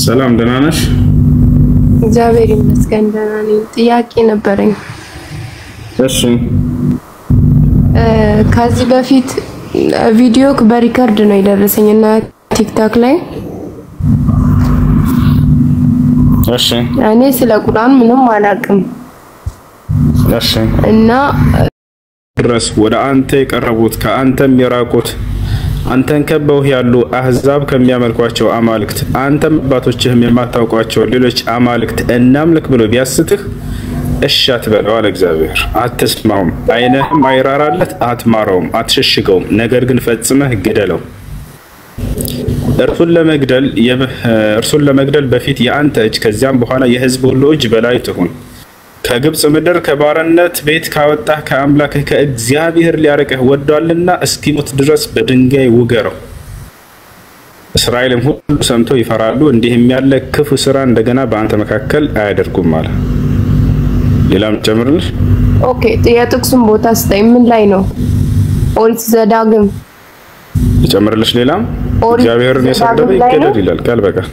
ሰላም ደህና ነሽ? እግዚአብሔር ይመስገን ደህና ነኝ። ጥያቄ ነበረኝ። እሺ ከዚህ በፊት ቪዲዮ በሪከርድ ነው የደረሰኝና ቲክታክ ላይ እሺ እኔ ስለ ቁርአን ምንም አላውቅም። እሺ እና ድረስ ወደ አንተ የቀረቡት ከአንተም የራቁት አንተን ከበው ያሉ አህዛብ ከሚያመልኳቸው አማልክት አንተም አባቶችህም የማታውቋቸው ሌሎች አማልክት እናምልክ ብሎ ቢያስትህ እሺ አትበለው አለ እግዚአብሔር። አትስማውም፣ አይነህም አይራራለት፣ አትማረውም፣ አትሸሽገውም። ነገር ግን ፈጽመህ ግደለው። እርሱን ለመግደል በፊት የአንተ እጅ ከዚያም በኋላ የህዝብ ሁሉ እጅ በላይ ትሁን። ከግብጽ ምድር ከባርነት ቤት ካወጣህ ከአምላክህ ከእግዚአብሔር ሊያርቅህ ወዷልና እስኪሞት ድረስ በድንጋይ ውገረው። እስራኤልም ሁሉ ሰምተው ይፈራሉ፣ እንዲህም ያለ ክፉ ስራ እንደገና በአንተ መካከል አያደርጉም አለ። ሌላም ጨምርልሽ። ኦኬ የጥቅሱን ቦታ ስጠኝ። ምን ላይ ነው? ኦሪት ዘዳግም ጨምርልሽ። ሌላም እግዚአብሔርን የሰደበ ይገደል ይላል ቃል በቃል።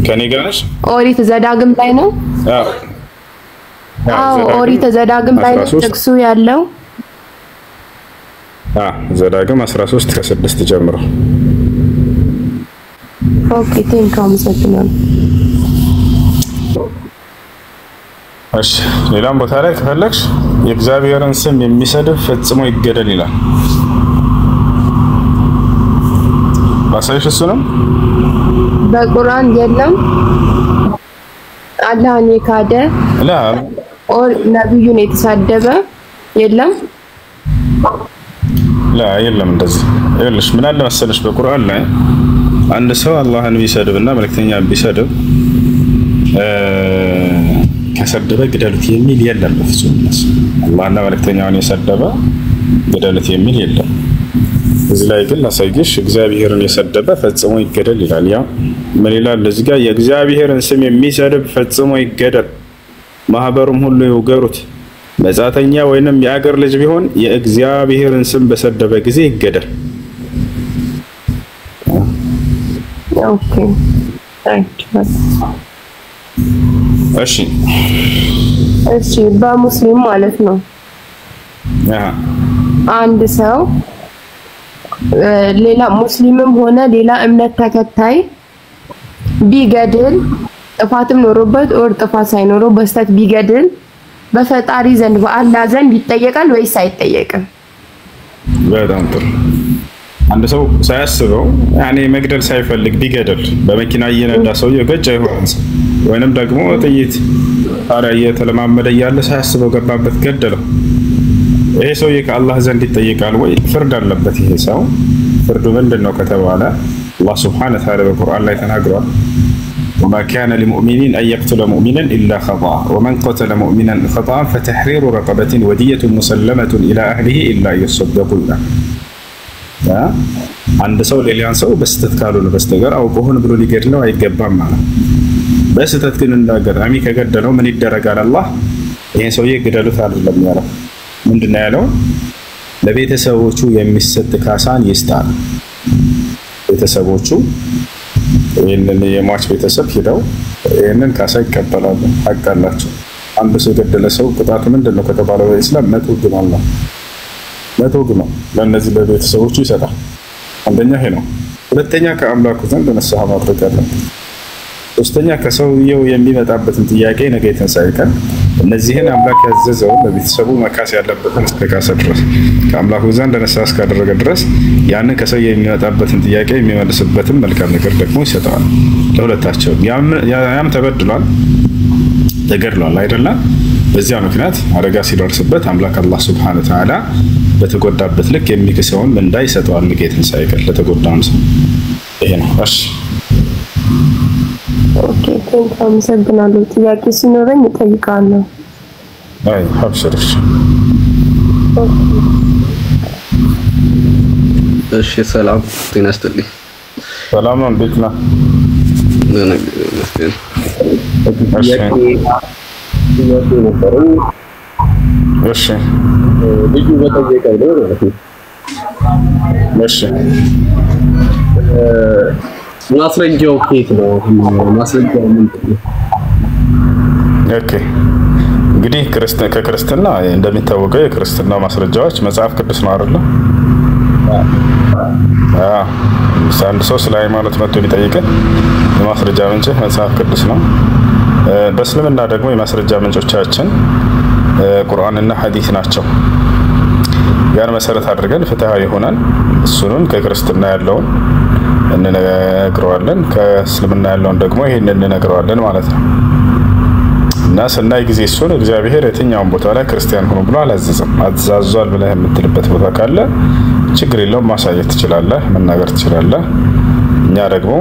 ከኔ ጋር ነሽ? ኦሪት ዘዳግም ላይ ነው? አዎ ኦሪት ዘዳግም ላይ ጥቅሱ ያለው። ዘዳግም 13 ከ6 ጀምሮ። ኦኬ ቴንካው መሰግናለሁ። እሺ ሌላም ቦታ ላይ ከፈለግሽ የእግዚአብሔርን ስም የሚሰድብ ፈጽሞ ይገደል ይላል። ባሳይሽ እሱንም በቁርአን የለም። አላህን የካደ ኦር ነብዩን የተሳደበ የለም። የለም እንደዚህ ይኸውልሽ ምን አለ መሰለሽ በቁርአን ላይ አንድ ሰው አላህን ቢሰድብና መልእክተኛ ቢሰድብ ከሰደበ ግደሉት የሚል የለም በፍጹም። አላህና መልእክተኛውን የሰደበ ግደሉት የሚል የለም። እዚህ ላይ ግን ላሳይሽ እግዚአብሔርን የሰደበ ፈጽሞ ይገደል ይላል። ያ ምን ይላል እዚህ ጋር? የእግዚአብሔርን ስም የሚሰድብ ፈጽሞ ይገደል፣ ማህበሩም ሁሉ ይውገሩት። መጻተኛ ወይንም የአገር ልጅ ቢሆን የእግዚአብሔርን ስም በሰደበ ጊዜ ይገደል። ኦኬ እሺ በሙስሊም ማለት ነው። አንድ ሰው ሌላ ሙስሊምም ሆነ ሌላ እምነት ተከታይ ቢገድል ጥፋትም ኖሮበት ኦር ጥፋት ሳይኖረው በስተት ቢገድል በፈጣሪ ዘንድ በአላህ ዘንድ ይጠየቃል ወይስ አይጠየቅም? በጣም ጥሩ። አንድ ሰው ሳያስበው መግደል ሳይፈልግ ቢገድል በመኪና እየነዳ ሰውዬው ገጭ አይሆንም፣ ወይንም ደግሞ ጥይት ታዲያ እየተለማመደ እያለ ሳያስበው ገባበት ገደለው። ይሄ ሰውዬ ከአላህ ዘንድ ይጠየቃል ወይ? ፍርድ አለበት። ይሄ ሰው ፍርዱ ምንድነው ከተባለ አላህ Subhanahu Wa Ta'ala በቁርአን ላይ ተናግሯል። وما كان لمؤمن أن يقتل مؤمنا إلا خطأ ومن قتل مؤمنا خطأ فتحرير رقبة ودية مسلمة إلى أهله إلا يصدقوا له. አንድ ሰው ሌላን ሰው በስተት ካልሆነ በስተቀር አውቆ ሆነ ብሎ ሊገድለው አይገባም ማለት። በስተት ግን እንዳገራሚ ከገደለው ምን ይደረጋል? አላህ ይሄን ሰውዬ ግደሉት አይደለም ያለው። ምንድነው ያለው? ለቤተሰቦቹ የሚሰጥ ካሳን ይስጣል። ቤተሰቦቹ ይሄንን የሟች ቤተሰብ ሄደው ይሄንን ካሳ ይቀበላሉ፣ ሐቅ አላቸው። አንድ ሰው የገደለ ሰው ቅጣቱ ምንድነው ከተባለው በእስላም 100 ግማል ነው። 100 ግማል ለነዚህ ለቤተሰቦቹ ይሰጣል። አንደኛ ይሄ ነው። ሁለተኛ ከአምላኩ ዘንድ ንስሐ ማድረግ አለበት። ሶስተኛ ከሰውየው የሚመጣበትን ጥያቄ ነገ የትንሣኤ ቀን እነዚህን አምላክ ያዘዘውን ለቤተሰቡ መካስ ያለበትን እስከካሰ ድረስ ከአምላኩ ዘንድ ንስሐ እስካደረገ ድረስ ያንን ከሰውየው የሚመጣበትን ጥያቄ የሚመልስበትን መልካም ነገር ደግሞ ይሰጠዋል ለሁለታቸው። ያም ተበድሏል ተገድሏል አይደለም። በዚያ ምክንያት አደጋ ሲደርስበት አምላክ አላህ Subhanahu Wa Ta'ala በተጎዳበት ልክ የሚክሰውን ምንዳ ይሰጠዋል ነገ የትንሣኤ ቀን ለተጎዳው ሰው። ይሄ ነው። እሺ ኦኬ ቴንካው መሰግናለሁ። ጥያቄ ሲኖረኝ እጠይቃለሁ። አብሽርሽ። እሺ ሰላም ጤና ይስጥልኝ። ሰላም ነው። እንዴት ነህ? እሺ ልዩ በጠየቀኝ ነው ማለት ነው። እሺ ማስረጃው ከየት ነው? ማስረጃው ምንድን ነው? ኦኬ እንግዲህ ከክርስትና እንደሚታወቀው የክርስትና ማስረጃዎች መጽሐፍ ቅዱስ ነው አይደል? አንድ ሰው ስለ ሃይማኖት መጥቶ ቢጠይቅን የማስረጃ ምንጭ መጽሐፍ ቅዱስ ነው። በእስልምና ደግሞ የማስረጃ ምንጮቻችን ቁርአንና ሐዲስ ናቸው። ያን መሰረት አድርገን ፍትሃዊ ሆነን እሱን ከክርስትና ያለውን እንነግረዋለን፣ ከእስልምና ያለውን ደግሞ ይሄንን እንነግረዋለን ማለት ነው። እና ስናይ ጊዜ እሱን እግዚአብሔር የትኛውን ቦታ ላይ ክርስቲያን ሆኖ ብሎ አላዘዘም። አዛዟል ብለህ የምትልበት ቦታ ካለ ችግር የለውም፣ ማሳየት ትችላለህ፣ መናገር ትችላለህ። እኛ ደግሞ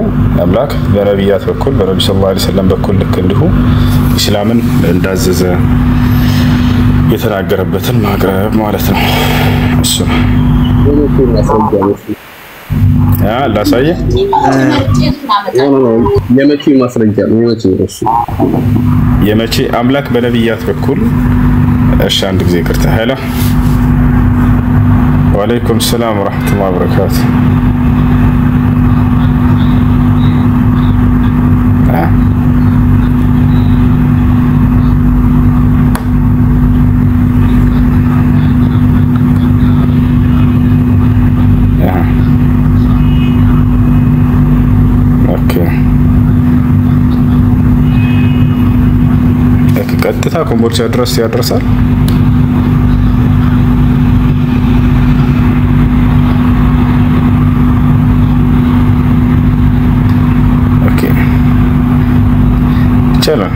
አምላክ በነቢያት በኩል በነብዩ ሰለላሁ ዐለይሂ ወሰለም በኩል ልክ እንዲሁ ኢስላምን እንዳዘዘ የተናገረበትን ማቅረብ ማለት ነው። እሱ ላሳየህ የመቼ ማስረጃ ነው? የመቼ አምላክ በነቢያት በኩል እሺ፣ አንድ ጊዜ ይቅርታ። ሄሎ ወአለይኩም ሰላም ወራህመቱላሂ ወበረካቱ። ቀጥታ ኮምቦልቻ ድረስ ያደርሳል። ኦኬ ይቻላል።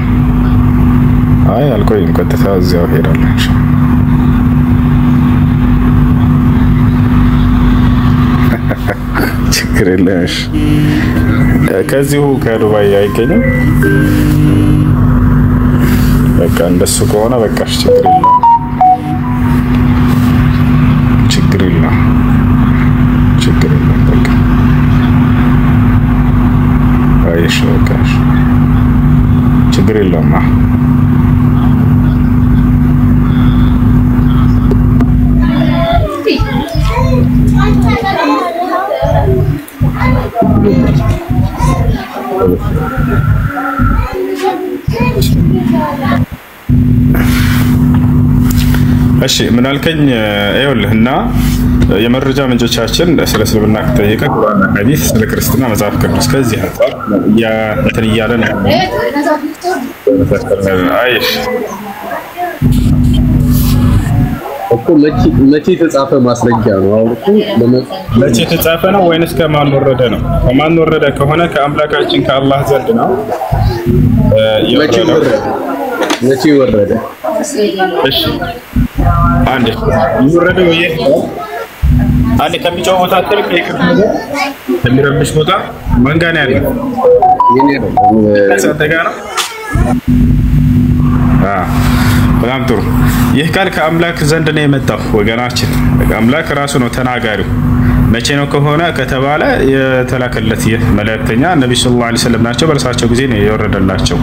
አይ አልቆይም፣ ቀጥታ እዚያው ሄዳለሁ። ችግር የለም። ከዚሁ ከዱባይ አይገኝም። በቃ እንደሱ ከሆነ በቃሽ፣ ችግር የለም። በቃ አይሽ በቃሽ፣ ችግር የለም። እሺ ምን አልከኝ? ይኸውልህና የመረጃ ምንጮቻችን ስለ እስልምና ከተጠየቀ ቁርአንና ሐዲስ፣ ስለ ክርስትና መጽሐፍ ቅዱስ ከዚህ አንፃር እንትን እያለን አይሽ እኮ መቼ የተጻፈ ማስረጃ ነው? አውርኩ መቼ የተጻፈ ነው ወይንስ ከማን ወረደ ነው? ከማን ወረደ ከሆነ ከአምላካችን ከአላህ ዘንድ ነው። መቼ ወረደ? እሺ አንዴ ይወረደ ወይ አንዴ ከሚጮህ ቦታ አትልቅ፣ ከሚረብሽ ቦታ ማን ጋር ነው ያለው? ሰደጋ ነው። በጣም ጥሩ። ይህ ቃል ከአምላክ ዘንድ ነው የመጣው ወገናችን። አምላክ ራሱ ነው ተናጋሪው። መቼ ነው ከሆነ ከተባለ የተላከለት ይህ መልእክተኛ ነብዩ ሰለላሁ ዐለይሂ ወሰለም ናቸው። በእርሳቸው ጊዜ ነው የወረደላቸው።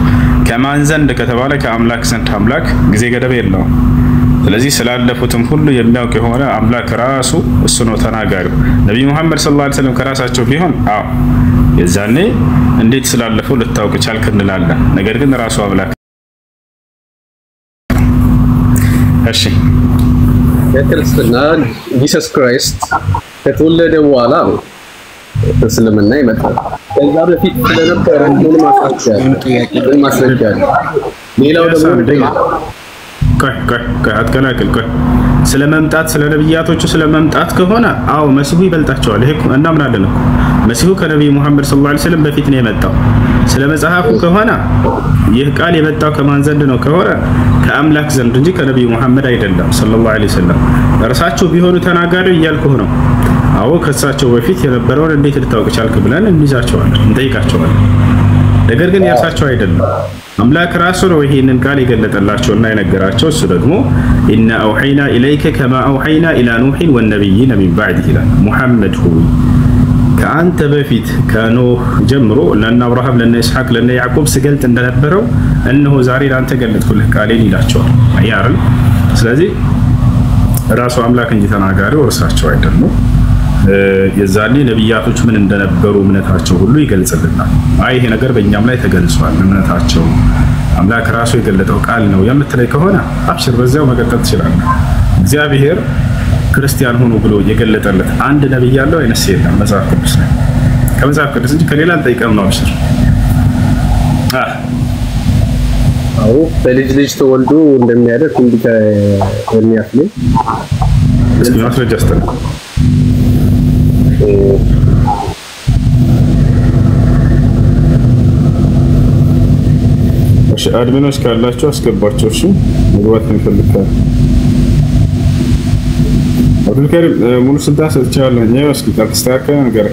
ከማን ዘንድ ከተባለ ከአምላክ ዘንድ። አምላክ ጊዜ ገደብ የለውም። ስለዚህ ስላለፉትም ሁሉ የሚያውቅ የሆነ አምላክ ራሱ እሱ ነው ተናጋሪው። ነብዩ መሐመድ ሰለላሁ ዐለይሂ ወሰለም ከራሳቸው ቢሆን የዛኔ እንዴት ስላለፈው ልታውቅ ቻልክ እንላለን። ነገር ግን ራሱ አምላክ እሺ የክርስትና ኢየሱስ ክርስቶስ ከተወለደ በኋላ ነው እስልምና ይመጣል። ከዛ በፊት ስለነበረ ምን ማስረጃ አለ? ሌላው ደግሞ አትከላክል። ስለመምጣት ስለ ነብያቶቹ ስለመምጣት ከሆነ መሲሁ ይበልጣቸዋል። ይሄ እናምናለን እኮ መሲሁ ከነብዩ መሐመድ ሰለላሁ ዐለይሂ ወሰለም በፊት ነው የመጣው። ስለ መጽሐፉ ከሆነ ይህ ቃል የመጣው ከማን ዘንድ ነው ከሆነ ከአምላክ ዘንድ እንጂ ከነብዩ መሐመድ አይደለም ሰለላሁ ዐለይሂ ወሰለም። እርሳቸው ቢሆኑ ተናጋሪ እያልኩህ ነው። ከእሳቸው በፊት የነበረውን እንዴት ልታውቅ ቻልክ ብለን እንይዛቸዋለን፣ እንጠይቃቸዋለን። ነገር ግን የእርሳቸው አይደለም። አምላክ ራሱ ነው ይሄንን ቃል የገለጠላቸውና የነገራቸው። እሱ ደግሞ ኢና አውሐይና ኢለይከ ከማ አውሐይና ኢላ ኑሕን ወነቢይነ ሚን ባዕዲህ ይላል። ሙሐመድ ሆይ ከአንተ በፊት ከኖህ ጀምሮ ለነ አብርሃም፣ ለነ ኢስሐቅ፣ ለነ ያዕቆብ ስገልጥ እንደነበረው እነሆ ዛሬ ላንተ ገለጥኩልህ ቃሌን ይላቸዋል። አያርል። ስለዚህ ራሱ አምላክ እንጂ ተናጋሪው እርሳቸው አይደሉም። የዛኔ ነብያቶች ምን እንደነበሩ እምነታቸው ሁሉ ይገልጽልናል። አይ ይሄ ነገር በእኛም ላይ ተገልጿል፣ እምነታቸው አምላክ ራሱ የገለጠው ቃል ነው የምትለይ ከሆነ አብሽር፣ በዚያው መቀጠል ትችላለህ። እግዚአብሔር ክርስቲያን ሆኖ ብሎ የገለጠለት አንድ ነብይ ያለው አይነስ የለም መጽሐፍ ቅዱስ ላይ ከመጽሐፍ ቅዱስ እንጂ ከሌላ አንጠይቀም ነው። አብሽር። አዎ በልጅ ልጅ ተወልዶ እንደሚያደርግ እንዲህ የሚያፍልኝ እስኪ ማስረጃ አስተና አድሚኖች ካላችሁ አስገባቸው። እሺ መግባት እንፈልጋለን። አብዱል ከሪም ሙሉ ስልጣን ሰጥቻለሁ። ነው እስኪ ታስተካክለ ነገር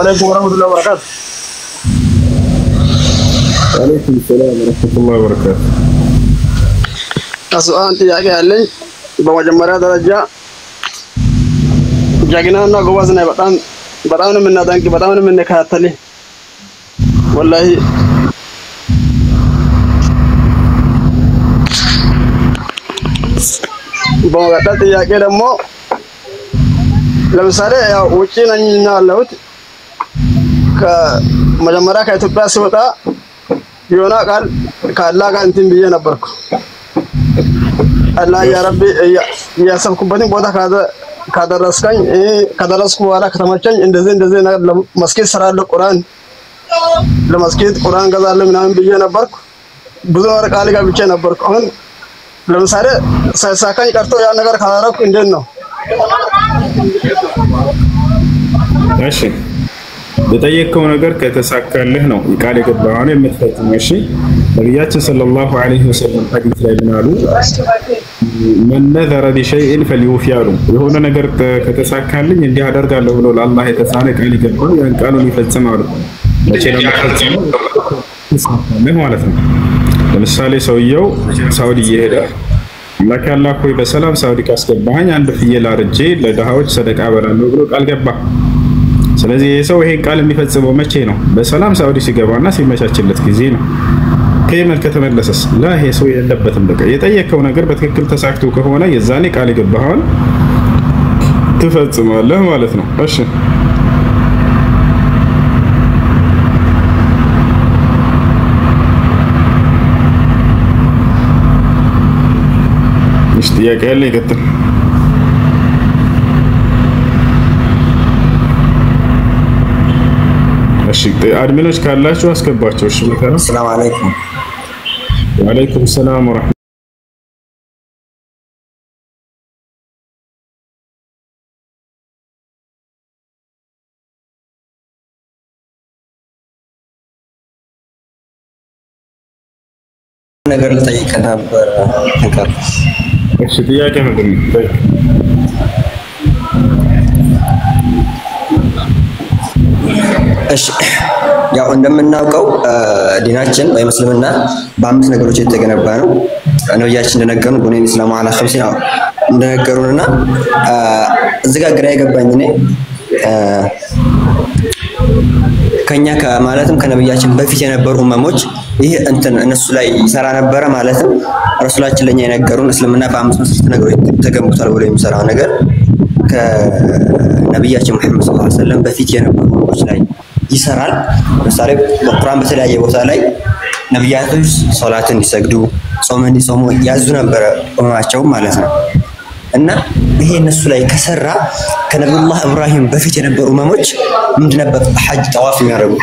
عليكم ورحمة الله وبركاته. وعليكم السلام ورحمة الله وبركاته. السؤال ጥያቄ አለኝ። በመጀመሪያ ደረጃ ጀግናና ጎበዝ ነህ። በጣም ነው የምናደንቅ፣ በጣም ነው የምንከታተል። ወላሂ በመቀጠል ጥያቄ ደግሞ ለምሳሌ ያው ውጪ ነኝ ያለሁት ከመጀመሪያ ከኢትዮጵያ ሲወጣ የሆነ ቃል ከአላህ ጋር እንትን ብዬ ነበርኩ። አላህ ያ ረቢ ያሰብኩበትን ቦታ ካደረስከኝ ከደረስኩ በኋላ ከተመቸኝ እንደዚህ ነገር ለመስጊድ ሰራለሁ፣ ለመስጊድ ቁርአን ገዛለሁ ምናምን ብዬ ነበርኩ። ብዙ ነገር ቃል ገብቼ ነበርኩ። አሁን ለምሳሌ ሳይሳካኝ ቀርቶ ያ ነገር ካላረኩ እንዴት ነው? እሺ በጠየቀው ነገር ከተሳካልህ ነው ቃል የገባኸው የምትፈጽመው። እሺ ነብያችን ሰለላሁ ዐለይሂ ወሰለም ሐዲስ ላይ ምን አሉ? መን ነዘረ ቢሸይኢን ፈልዩፊ አሉ። የሆነ ነገር ከተሳካልኝ እንዲህ አደርጋለሁ ብሎ ለአላህ የተሳለ ቃል ይገባል፣ ያን ቃሉን ይፈጽማሉ። መቼ ነው የሚፈጽመው? ምን ማለት ነው? ለምሳሌ ሰውየው ሳውዲ እየሄደ አምላክ ያላህ ሆይ በሰላም ሳውዲ ካስገባኸኝ አንድ ፍየል አርጄ ለድሃዎች ሰደቃ አበላለሁ ብሎ ቃል ገባ። ስለዚህ የሰው ይሄን ቃል የሚፈጽመው መቼ ነው? በሰላም ሳውዲ ሲገባና ሲመቻችለት ጊዜ ነው። ከየመን ከተመለሰስ ላ ይሄ ሰው የለበትም። በቃ የጠየቀው ነገር በትክክል ተሳክቶ ከሆነ የዛኔ ቃል የገባኸውን ትፈጽማለህ ማለት ነው። እሺ ጥያቄ ያለ ይቀጥል። እሺ አድሚኖች ካላችሁ አስገባቸው። እሺ መከራ ሰላም አለይኩም። ወአለይኩም ሰላም ወራህመቱላህ። ነገር ልጠይቅ ነበር። እሺ ጥያቄ ምንድን ነው? እሺ ያው እንደምናውቀው ዲናችን ወይ እስልምና በአምስት ነገሮች የተገነባ ነው። ነብያችን እንደነገሩን ቡኒየል ኢስላሙ ዐላ ኸምሲን እንደነገሩንና እዚህ ጋር ግራ የገባኝ እኔ ከኛ ማለትም ከነብያችን በፊት የነበሩ ኡመሞች ይሄ እንትን እነሱ ላይ ይሰራ ነበረ። ማለትም ረሱላችን ለኛ የነገሩን እስልምና በአምስት መሰረታዊ ነገሮች ተገንብቷል ብሎ የሚሰራው ነገር ከነብያችን መሐመድ ሰለላሁ ዐለይሂ ወሰለም በፊት የነበሩ ኡመሞች ላይ ይሰራል። ለምሳሌ በቁርአን በተለያየ ቦታ ላይ ነብያቶች ሶላትን እንዲሰግዱ፣ ጾም እንዲጾሙ ያዙ ነበረ ኡማቸው ማለት ነው። እና ይሄ እነሱ ላይ ከሰራ ከነብዩላህ ኢብራሂም በፊት የነበሩ ኡመሞች ምንድን ነበር ሐጅ ጠዋፍ የሚያደርጉ?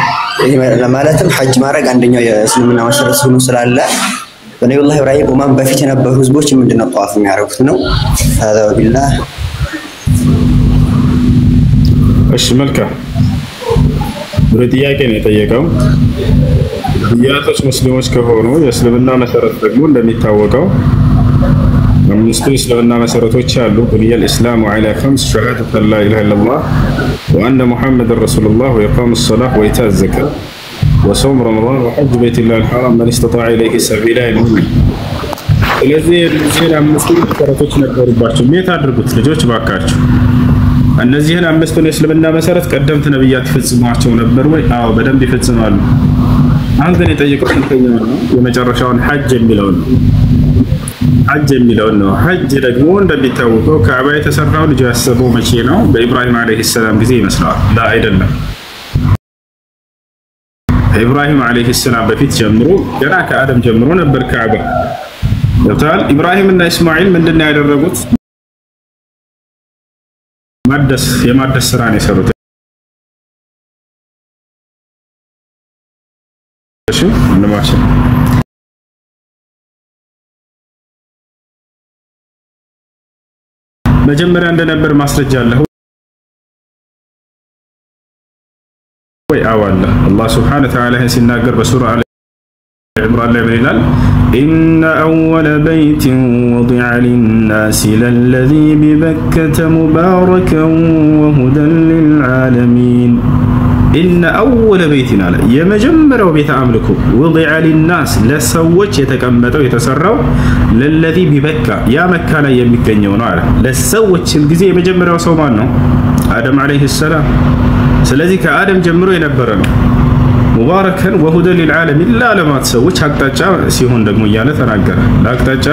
ይሄ ማለትም ሐጅ ማድረግ አንደኛው የእስልምና መሰረት ሆኖ ስላለ በነብዩላህ ኢብራሂም ኡማም በፊት የነበሩ ህዝቦች ምንድነው ጠዋፍ የሚያደርጉት ነው። هذا بالله። እሺ መልካም ጥያቄ ነው የጠየቀው። ነብያቶች ሙስሊሞች ከሆኑ የእስልምና መሰረት ደግሞ እንደሚታወቀው አምስቱ እስልምና መሰረቶች አሉ። ቡንየ الإسلام على 5 شهادة لا إله إلا الله وأن محمد رسول الله وإقام الصلاة وإيتاء الزكاة وصوم رمضان وحج بيت الله الحرام من استطاع إليه سبيلا المؤمن ስለዚህ እነዚህን አምስቱ መሰረቶች ነበሩባቸው። ምን ታድርጉት ልጆች ባካችሁ? እነዚህን አምስቱን የእስልምና መሰረት ቀደምት ነብያት ይፈጽሟቸው ነበር ወይ? አዎ በደንብ ይፈጽማሉ። አሁን ግን የጠየቁት እንተኛው ነው የመጨረሻውን ሐጅ የሚለውን ነው። ሐጅ የሚለውን ነው። ሐጅ ደግሞ እንደሚታወቀው ካዕባ የተሰራው ልጅ ያሰበው መቼ ነው? በኢብራሂም አለይሂ ሰላም ጊዜ ይመስላል። ላ አይደለም። ኢብራሂም አለይሂ ሰላም በፊት ጀምሮ ገና ከአደም ጀምሮ ነበር ካዕባ። ይታል ኢብራሂም እና እስማኤል ምንድነው ያደረጉት? የማደስ ስራ ነው የሰሩት። እሺ እንደማሽ መጀመሪያ እንደነበር ማስረጃ አለ ወይ? አዋላ አላህ Subhanahu Wa Ta'ala ሲናገር በሱራ አለ عمران ላይ ይላል إن أول بيت وضع للناس للذي ببكة مباركا وهدى للعالمين إن أول بيت على يمجمر وبيت أملكه وضع للناس لسوّج يتكمّتوا يتسرّوا للذي ببكة يا مكة لا يمكنون على لسوّج الجزء يمجمر وصومانه آدم عليه السلام ስለዚህ ከአደም ጀምሮ የነበረ ነው ሙባረከን ወሁደ للعالمين ለዓለማት ሰዎች አቅጣጫ ሲሆን ደግሞ እያለ ተናገረ። ለአቅጣጫ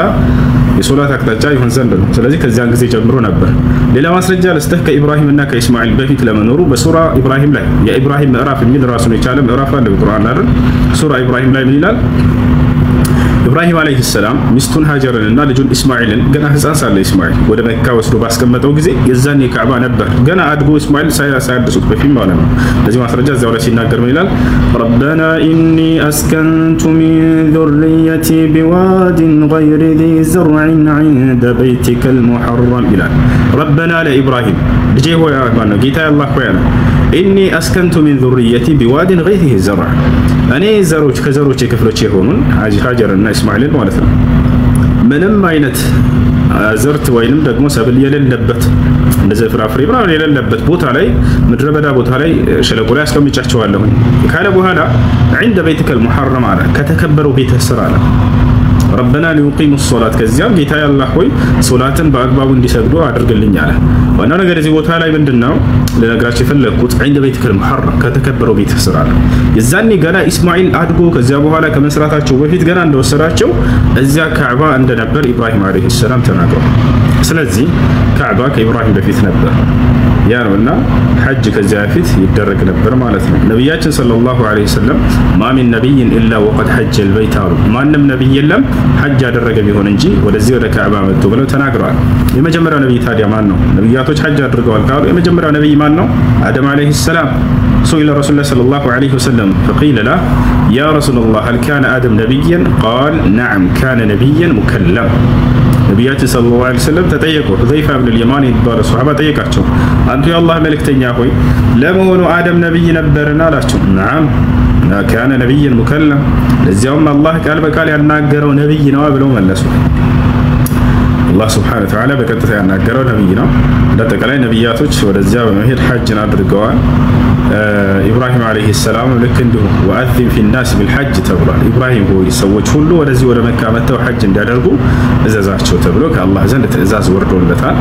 የሶላት አቅጣጫ ይሆን ዘንድ ነው። ስለዚህ ከዚያን ጊዜ ጀምሮ ነበር። ሌላ ማስረጃ ለስተህ ከኢብራሂም እና ከኢስማኤል በፊት ለመኖሩ በሱራ ኢብራሂም ላይ የኢብራሂም ምዕራፍ የሚል ራሱን የቻለ ምዕራፍ አለ በቁርአን አይደል? ሱራ ኢብራሂም ላይ ምን ይላል? ኢብራሂም አለይሂ ሰላም ሚስቱን ሀጀርን እና ልጁን ኢስማኤልን ገና ህፃን ሳለ ኢስማኤል ወደ መካ ወስዶ ባስቀመጠው ጊዜ የዛኔ ካዕባ ነበር። ገና አድጎ ኢስማኤል ሳያድሱት በፊት ማለት ነው። ለዚህ ማስረጃ እዛው ላይ ሲናገር ምን ይላል? ረበና ኢኒ አስከንቱ ሚን ذريتي بواد غير ذي زرع عند بيتك المحرم ይላል። ረበና ለኢብራሂም ልጄ ሆይ ማነው ጌታ አላህ ሆይ ኢኒ አስከንቱ ሚን ذريتي بواد غير ذي زرع እኔ ዘሮች ከዘሮች ክፍሎች የሆኑን ሀጀርና ኢስማኤልን ማለት ነው ምንም አይነት ዘርት ወይንም ደግሞ ሰብል የሌለበት እንደዚህ ፍራፍሬ ምናምን የሌለበት ቦታ ላይ ምድረ በዳ ቦታ ላይ ሸለቆ ላይ አስቀምጫቸዋለሁ ካለ በኋላ عند بيتك المحرم አለ ከተከበረው ቤተ ስራ አለ ربنا ليقيموا الصلاة ከዚያም ጌታ ያላህ ሆይ ሶላትን በአግባቡ እንዲሰግዱ አድርግልኝ አለ። ዋናው ነገር እዚህ ቦታ ላይ ምንድነው ለነገራችሁ የፈለኩት عند بيتك المحرم ከተከበረው ቤተ ስራ አለ። የዛኔ ገና ኢስማኤል አድጎ ከዚያ በኋላ ከመስራታቸው በፊት ገና እንደወሰዳቸው እዚያ ካዕባ እንደነበር ኢብራሂም አለይሂ ሰላም ተናግሯል። ስለዚህ ካዕባ ከኢብራሂም በፊት ነበር ያ ነውና ሐጅ ከዚያ በፊት ይደረግ ነበር ማለት ነው። ነብያችን ሰለላሁ ዐለይሂ ወሰለም ማሚን ነብይን ኢላ ወቀድ ሐጀ البيت አሉ። ማንም ነብይ የለም ሐጅ ያደረገ ቢሆን እንጂ ወደዚህ ወደ ካዕባ መጥቶ ብለው ተናግረዋል። የመጀመሪያው ነብይ ታዲያ ማን ነው? ነብያቶች ሐጅ አድርገዋል ካሉ የመጀመሪያው ነብይ ማን ነው? አደም አለይሂ ሰላም سئل رسول الله صلى الله عليه وسلم فقيل له يا رسول الله هل كان آدم نبيا؟ قال نعم كان نبيا مكلم ነብያችን ሰለላሁ ዐለይሂ ወሰለም ተጠየቁ። ሁዘይፋ ኢብኑ አልየማን ይባላል ሱሐባ ጠየቃቸው አንተ የአላህ መልእክተኛ ሆይ ለመሆኑ አደም ነብይ ነበርና አላቸው። نعم كان نبيا مكلم ለዚያውም አላህ ቃል በቃል ያናገረው ነብይ ነው ብለው መለሱ። አላህ Subhanahu Wa Ta'ala በቀጥታ ያናገረው ነብይ ነው። ለተቀላይ ነብያቶች ወደዚያ በመሄድ ሐጅን አድርገዋል። ኢብራሂም አለይሂ ሰላም ልክ እንዲሁ ወአዚም ፊ الناس بالحج ተብሏል። ኢብራሂም ሆይ ሰዎች ሁሉ ወደዚህ ወደ መካ መጥተው ሐጅ እንዲያደርጉ እዘዛቸው ተብሎ ከአላህ ዘንድ ትእዛዝ ወርዶለታል።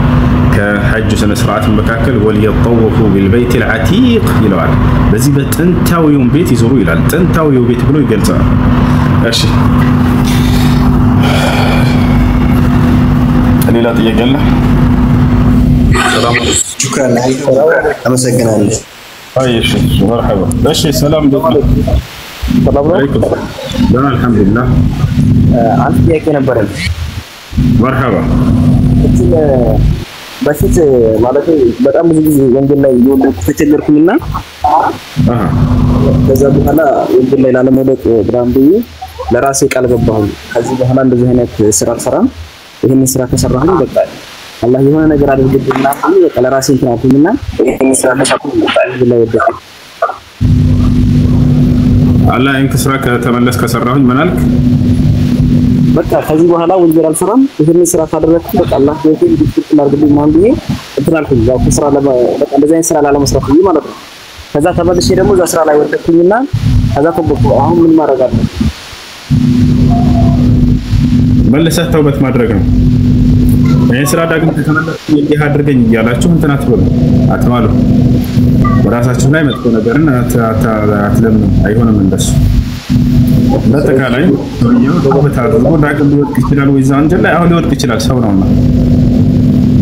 ከሐጅ ስነ ስርዓት መካከል ወልየጠወፉ بالبيت العتيق ይለዋል። በዚህ በጥንታዊው ቤት ይዞሩ ይላል። ጥንታዊው ቤት ብሎ ይገልጻል። እሺ ሌላ ጥያቄ አለ? ሰላም ሹክራን አመሰግናለሁ። ايش مرحبا ايش السلام عليكم لا الحمد لله አንተ ጥያቄ ነበረኝ። مرحبا በፊት ማለት በጣም ብዙ ጊዜ ወንጌል ላይ የወደኩ ተቸገርኩኝና ከዛ በኋላ ወንጌል ላይ ላለመውደቅ ብራም ብዬ ለራሴ ቃል ገባሁኝ። ከዚህ በኋላ እንደዚህ አይነት ስራ አልሰራም። ይሄንን ስራ ከሰራሁኝ በቃ አላህ የሆነ ነገር አድርግልኝና በቃ ለራሴ እንትን አልኩኝና ይሄንን ስራ ከሰራሁኝ በቃ ላይ ወደኩ። አላህ እንክ ስራ ከተመለስ ከሰራሁኝ ምን አልክ? በቃ ከዚህ በኋላ ወንጀል አልሰራም ይሄንን ስራ ካደረኩ በቃ አላህ ወይቴ ዲስኩት ማርግልኝ ማን ብዬ እንትናልኩኝ ያው ስራ በቃ እንደዚህ አይነት ስራ ላለመስራት ብዬ ማለት ነው። ከዛ ተመልሼ ደግሞ እዛ ስራ ላይ ወደኩኝና ከዛ ተበቁ አሁን ምን ማድረግ አለ? መልሰህ ተውበት ማድረግ ነው። ይሄን ስራ ዳግም ተተመለስ እንዲህ አድርገኝ እያላችሁ እንትን አትማሉ። በራሳችሁ ላይ መጥፎ ነገርን አትለምኑ። አይሆንም እንደሱ። በተቃላይ ተውበት አድርጎ ዳግም ሊወድቅ ይችላል ወይ ወንጀል ላይ አሁን ሊወድቅ ይችላል ሰው ነውና።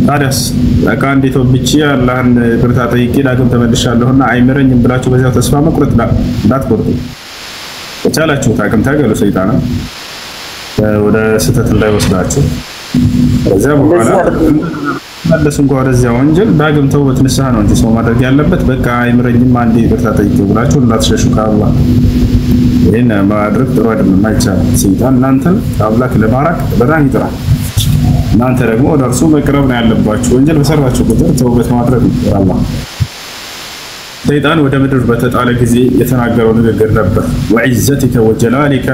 ታዲያስ በቃ እንዴት ወብቼ አላህን ይቅርታ ጠይቄ ዳግም ተመልሻለሁና አይምረኝም ብላችሁ በዚያው ተስፋ መቁረጥ እንዳትቆርጡ። በቻላችሁ ታቅም ታገሉ ሰይጣንን ወደ ስህተት እንዳይወስዳችሁ። ከዛ በኋላ መለስ እንኳን ወደዚያ ወንጀል ዳግም ተውበት ንስሐ ነው እንጂ ሰው ማድረግ ያለበት በቃ አይምረኝም አንዴ ይቅርታ ጠይቄ ብላችሁ እንዳትሸሹ ከአላህ። ይሄን ማድረግ ጥሩ አይደለም፣ አይቻልም። ሰይጣን እናንተን ከአምላክ ለማራቅ በጣም ይጥራል። እናንተ ደግሞ ወደ እርሱ መቅረብ ነው ያለባችሁ። ወንጀል በሰራችሁ ቁጥር ተውበት ማድረግ ነው። ሰይጣን ወደ ምድር በተጣለ ጊዜ የተናገረው ንግግር ነበር። ወዒዘቲከ ወጀላሊከ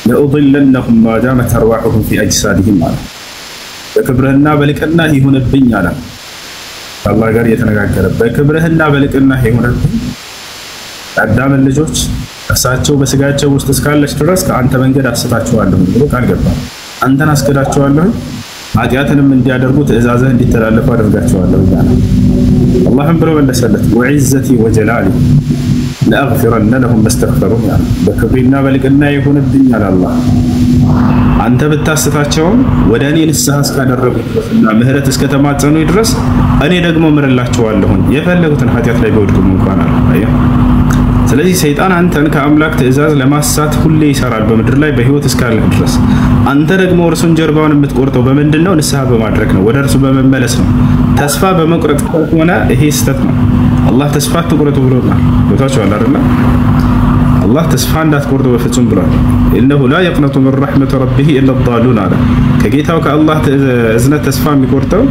ለኡድለነሁም ማ ዳመት አርዋሑሁም ፊ አጅሳዲሂም አለ። በክብርህና በልቅና ይሁንብኝ አለ። ከአላህ ጋር እየተነጋገረ በክብርህና በልቅና ይሁንብኝ አዳምን ልጆች እርሳቸው በስጋቸው ውስጥ እስካለች ድረስ ከአንተ መንገድ አስታቸዋለሁ ብሎ ቃል ገባ። አንተን አስከዳቸዋለሁ፣ ኃጢአትንም እንዲያደርጉ ትእዛዝህ እንዲተላለፉ አደርጋቸዋለሁ ይላል። አላህም ብሎ መለሰለት ወዒዘቲ ወጀላሊ ለአግፊረነ ለሁም መስተግፈሩን ያለ በክብሬና በልቅና ይሁንብኝ አለ አላህ። አንተ ብታስታቸውም ወደ እኔ ንስሐ እስካደረጉ ድረስና ምህረት እስከተማጸኑ ድረስ እኔ ደግሞ ምርላቸዋለሁ የፈለጉትን ኃጢአት ላይ ቢወድቁም እንኳን አለ። ስለዚህ ሰይጣን አንተን ከአምላክ ትእዛዝ ለማሳት ሁሌ ይሰራል በምድር ላይ በህይወት እስካለ ድረስ። አንተ ደግሞ እርሱን ጀርባውን የምትቆርጠው በምንድነው? ንስሐ በማድረግ ነው፣ ወደ እርሱ በመመለስ ነው። ተስፋ በመቁረጥ ከሆነ ይሄ ስህተት ነው። አላህ ተስፋ አትቁረጡ ብሎናል። ቦታችኋል አይደል? አላህ ተስፋ እንዳትቆርጡ በፍጹም ብሏል። ኢነሁ ላ የቅነጡ ሚን ረሕመቲ ረቢሂ ኢላ ዳሉን አለ። ከጌታው ከአላህ እዝነት ተስፋ የሚቆርጠው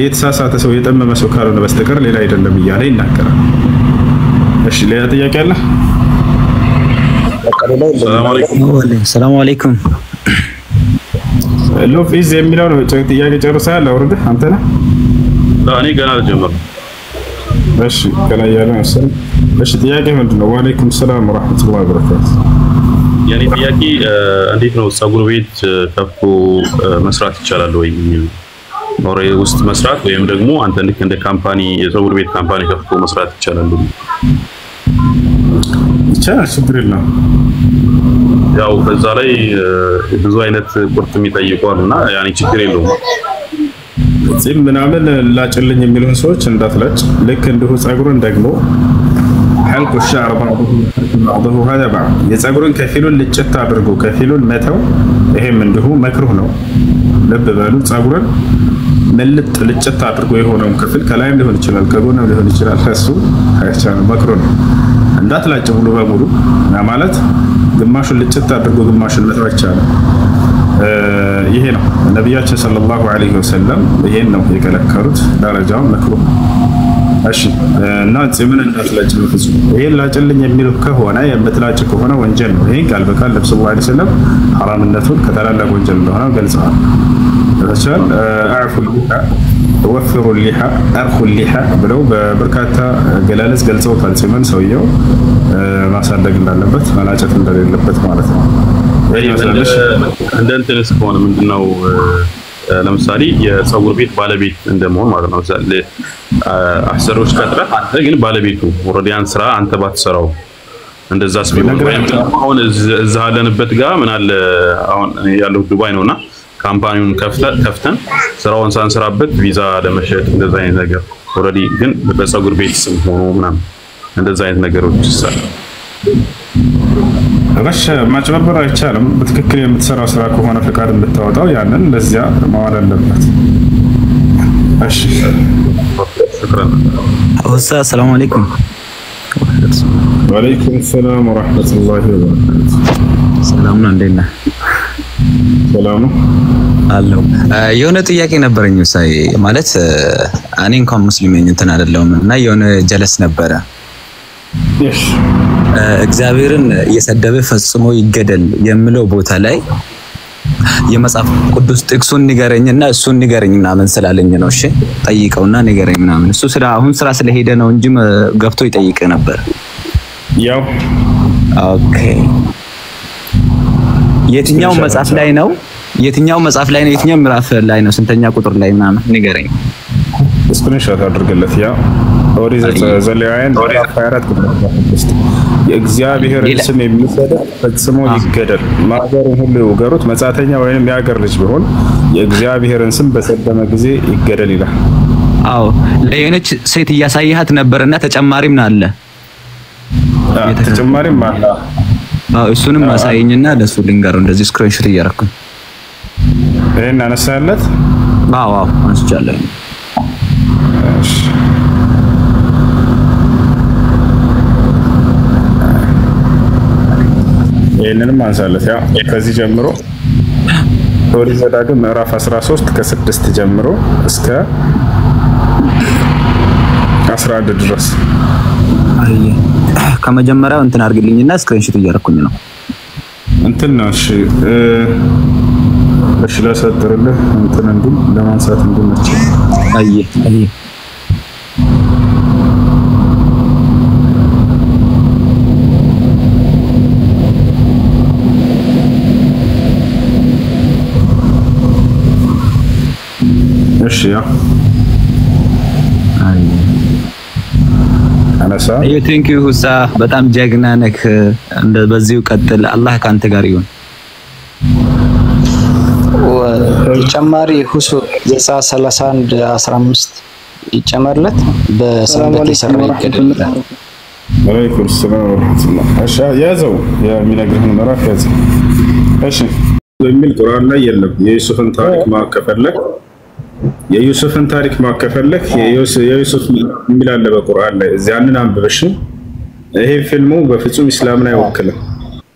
የተሳሳተ ሰው የጠመመ ሰው ካልሆነ በስተቀር ሌላ አይደለም እያለ ይናገራል። እሺ ሌላ ጥያቄ አለ? ሰላም አለይኩም። ሎፊዝ የሚለው ነው ጥያቄ ጨርሰሃል? አውርደህ አንተ ነህ? እኔ ገና አልጀመርኩም። እሺ ከላይ ያለ መሰለኝ። እሺ ጥያቄ ምንድነው? ወአለይኩም ሰላም ወራህመቱላሂ ወበረካቱ። የኔ ጥያቄ እንዴት ነው ፀጉር ቤት ከፍቶ መስራት ይቻላል ወይ? ኖሬ ውስጥ መስራት ወይም ደግሞ አንተ ልክ እንደ ካምፓኒ የፀጉር ቤት ካምፓኒ ከፍቶ መስራት ይቻላል ወይ? ይቻላል፣ ችግር የለውም። ያው በዛ ላይ ብዙ አይነት ቁርጥ የሚጠይቁና ያኔ ችግር የለውም። ጺም ምናምን ላጭልኝ የሚሉን ሰዎች እንዳትላጭ። ልክ እንዲሁ ፀጉርን ደግሞ حلق الشعر بعضه هذا بعض የፀጉርን ከፊሉን ልጭት አድርጎ ከፊሉን መተው ይሄም እንዲሁ መክሩህ ነው። ልብ በሉ ፀጉርን መልጥ ልጭት አድርጎ የሆነውን ክፍል ከላይም ሊሆን ይችላል ከጎንም ሊሆን ይችላል እሱ አይቻልም፣ መክሩህ ነው። እንዳትላጭ ሙሉ በሙሉ ማለት ግማሹን ልጭት አድርጎ ግማሹን መተው አይቻልም። ይሄ ነው ነብያችን ሰለላሁ ዐለይሂ ወሰለም ይሄን ነው የከለከሉት። ደረጃው መክሩህ። እሺ እና ጺምን እንዳትላጭ ነው ፍጹም። ይሄን ላጭልኝ የሚሉ ከሆነ የምትላጭ ከሆነ ወንጀል ነው። ይሄን ቃል በቃል ነብዩ ሰለላሁ ዐለይሂ ወሰለም ሐራምነቱን ከታላላቅ ወንጀል እንደሆነ ገልጸዋል። ተቻል አዕፉ ሊሃ ወፍሩ ሊሃ አርኹ ሊሃ ብለው በበርካታ ገላለጽ ገልጸውታል። ጺምን ሰውየው ማሳደግ እንዳለበት መላጨት እንደሌለበት ማለት ነው። እንደ እንትንስ ከሆነ ምንድነው ለምሳሌ የፀጉር ቤት ባለቤት እንደመሆን ማለት ነው። አሰሪዎች ቀጥረህ አንተ ግን ባለቤቱ ኦልሬዲ ያን ስራ አንተ ባትሰራው እንደዛስ ቢሆን አሁን እዛ ያለንበት ጋር ምን አለ አሁን ያለው ዱባይ ነውና ካምፓኒውን ከፍተን ስራውን ሳንሰራበት ቪዛ ለመሸጥ እንደዛ አይነት ነገር ኦልሬዲ ግን በፀጉር ቤት ስም ሆኖ ምናምን እንደዛ አይነት ነገሮች ይሰራል። አባሽ ማጭበርበር አይቻልም። በትክክል የምትሰራው ስራ ከሆነ ፈቃድ የምታወጣው ያንን ለዚያ ማዋል አለበት። እሺ ሽክራን። ኡስታዝ ሰላም አለይኩም። ወአለይኩም ሰላም ወራህመቱላሂ ወበረካቱ። ሰላም ነው፣ እንዴት ነህ? ሰላም ነው አለው። የሆነ ጥያቄ ነበረኝ ኡስታዝ፣ ማለት እኔ እንኳን ሙስሊም ነኝ እንትን አይደለሁም እና የሆነ ጀለስ ነበረ። እሺ እግዚአብሔርን እየሰደበ ፈጽሞ ይገደል የሚለው ቦታ ላይ የመጽሐፍ ቅዱስ ጥቅሱን ንገረኝና እሱን ንገረኝ ምናምን ስላለኝ ነው። እሺ ጠይቀውና ንገረኝ ምናምን። እሱ አሁን ስራ ስለሄደ ነው እንጂ ገብቶ ይጠይቅ ነበር። ያው ኦኬ የትኛው መጽሐፍ ላይ ነው? የትኛው ምዕራፍ ላይ ነው? ስንተኛ ቁጥር ላይ ምናምን ንገረኝ። ስክሪንሾት አድርግለት። ያ ኦሪት ዘሌዋውያን 24 ቁጥር 6 የእግዚአብሔርን ስም የሚሰድብ ፈጽሞ ይገደል፣ ማገሩን ሁሉ ይውገሩት፣ መጻተኛ ወይንም የአገር ልጅ ቢሆን የእግዚአብሔርን ስም በሰደመ ጊዜ ይገደል ይላል። አዎ ለየነች ሴት እያሳየሃት ነበርና ተጨማሪም አለ። ተጨማሪም አለ። አዎ እሱንም አሳየኝና ለሱ ልንገረው። እንደዚህ ስክሪንሾት እያደረኩኝ ይሄን አነሳለት። አዎ አንስቻለሁ። ይሄንንም አንሳለት። ያ ከዚህ ጀምሮ ኦሪት ዘዳግም ምዕራፍ 13 ከ6 ጀምሮ እስከ 11 ድረስ ከመጀመሪያው እንትን አድርግልኝና ስክሪንሾት እያደረኩኝ ነው። እንትን ነው። እሺ ላሳጥርልህ እንትን እንዲህ ለማንሳት እንዲመች። አይ እሺ ያ አነሳ። ቴንክ ዩ ሁሳ በጣም ጀግና ነህ። በዚሁ ቀጥል። አላህ ካንተ ጋር ይሁን። ተጨማሪ ሁሱ ዘጸአት 31:15 ይጨመርለት በሰንበት የሰራ ይገደል። ወአለይኩም ሰላም ወራህመቱላህ። እሺ ያዘው የሚነግርህን ምዕራፍ ያዘው። እሺ በሚል ቁርአን ላይ የለም። የዩሱፍን ታሪክ ማከፈለክ የዩሱፍ የሚል አለ በቁርአን ላይ። እዚያንን አንብበሽ። ይሄ ፊልሙ በፍጹም እስላምን አይወክልም።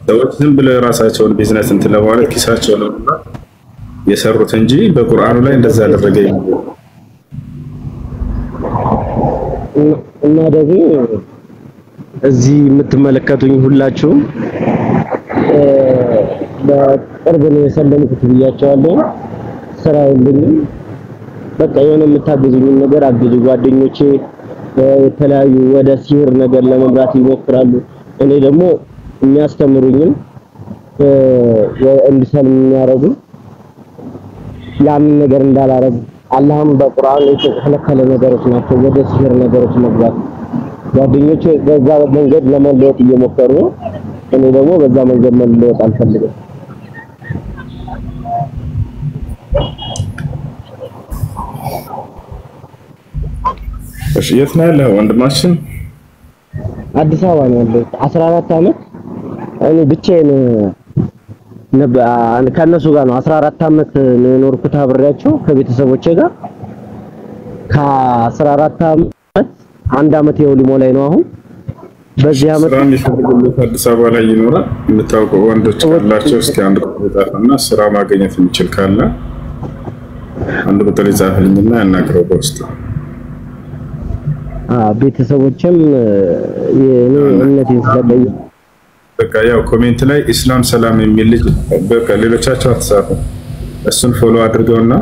ሰዎች ዝም ብለው የራሳቸውን ቢዝነስ እንትን ለማለት ኪሳቸውን የሰሩት እንጂ በቁርአኑ ላይ እንደዛ አደረገ እና ደግሞ እዚህ የምትመለከቱኝ ሁላችሁም በቅርብ ነው የሰለምኩት ብያቸዋለሁ። ስራ የለኝም። በቃ የሆነ የምታግዙኝ ነገር አግዙ። ጓደኞቼ የተለያዩ ወደ ሲህር ነገር ለመምራት ይሞክራሉ። እኔ ደግሞ የሚያስተምሩኝም እንድሰልም የሚያደርጉ ያንን ነገር እንዳላረግ አላህም በቁርአን የተከለከለ ነገሮች ናቸው። ወደ ሲህር ነገሮች መግባት ጓደኞቼ በዛ መንገድ ለመለወጥ እየሞከሩ ነው። እኔ ደግሞ በዛ መንገድ መለወጥ አልፈልግም። እሺ የት ነው ያለው ወንድማችን? አዲስ አበባ ነው ያለው። 14 አመት እኔ ብቻዬን ከነሱ ጋር ነው 14 አመት ነው የኖርኩት አብሬያቸው ከቤተሰቦቼ ጋር። ከ14 አመት አንድ አመት የውሊሞ ላይ ነው አሁን። በዚህ አመት ስራ የሚፈልጉት አዲስ አበባ ላይ ይኖራል። የምታውቀው ወንዶች ካላቸው እስኪ አንድ ቁጥር ጻፍና ስራ ማግኘት የሚችል ካለ አንድ ቁጥር ጻፍልኝና ያናግረው በውስጥ። ቤተሰቦችም የኔ እምነቴን ስለለዩ በቃ ያው ኮሜንት ላይ ኢስላም ሰላም የሚል ልጅ በቃ ሌሎቻቸው አትጻፉ። እሱን ፎሎ አድርገውና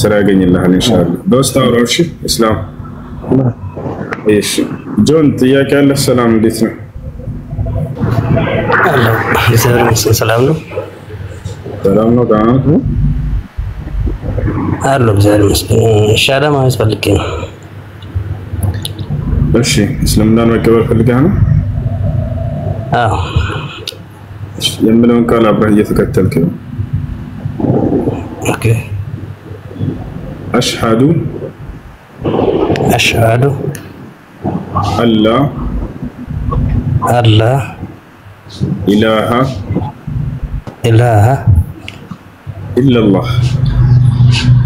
ስራ ያገኝልሃል ኢንሻአላህ። በውስጥ አውራው። እሺ ኢስላም። እሺ ጆን ጥያቄ አለ? ሰላም እንዴት ነው? ሰላም ነው። ሰላም ነው። አሎ ዛሬ ሻዳ ማለት ፈልጌ ነው። እሺ እስልምናን መቀበል ፈልገህ ነው? አዎ። የምለውን ቃል አብረህ እየተከተልክ ነው። ኦኬ። አሽሃዱ አላ ኢላሃ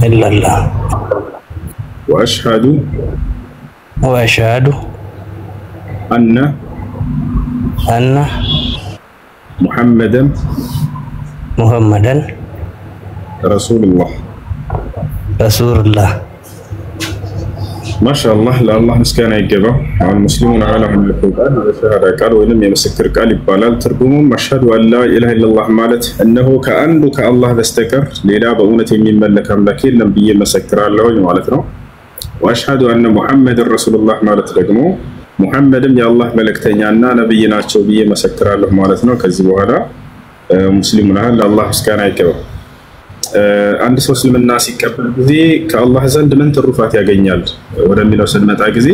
ኢላላህ ወአሽሃዱ አነ ሙሐመደን ረሱሉላህ። ማሻአላህ ለአላህ ምስጋና ይገባው። አሁን ሙስሊሙን አላ ቃል የሸሃዳ ቃል ወይንም የምስክር ቃል ይባላል። ትርጉሙም አሽሀዱ አን ላ ኢላሀ ኢለላህ ማለት እነሆ ከአንዱ ከአላህ በስተቀር ሌላ በእውነት የሚመለክ አምላክ የለም ብዬ መሰክራለሁኝ ማለት ነው። ወአሽሀዱ አነ ሙሐመድን ረሱሉላህ ማለት ደግሞ ሙሐመድም የአላህ መልእክተኛና ነብይ ናቸው ብዬ መሰክራለሁ ማለት ነው። ከዚህ በኋላ ሙስሊሙን አላ ለአላህ ምስጋና ይገባው። አንድ ሰው እስልምና ሲቀበል ጊዜ ከአላህ ዘንድ ምን ትሩፋት ያገኛል ወደሚለው ስንመጣ ጊዜ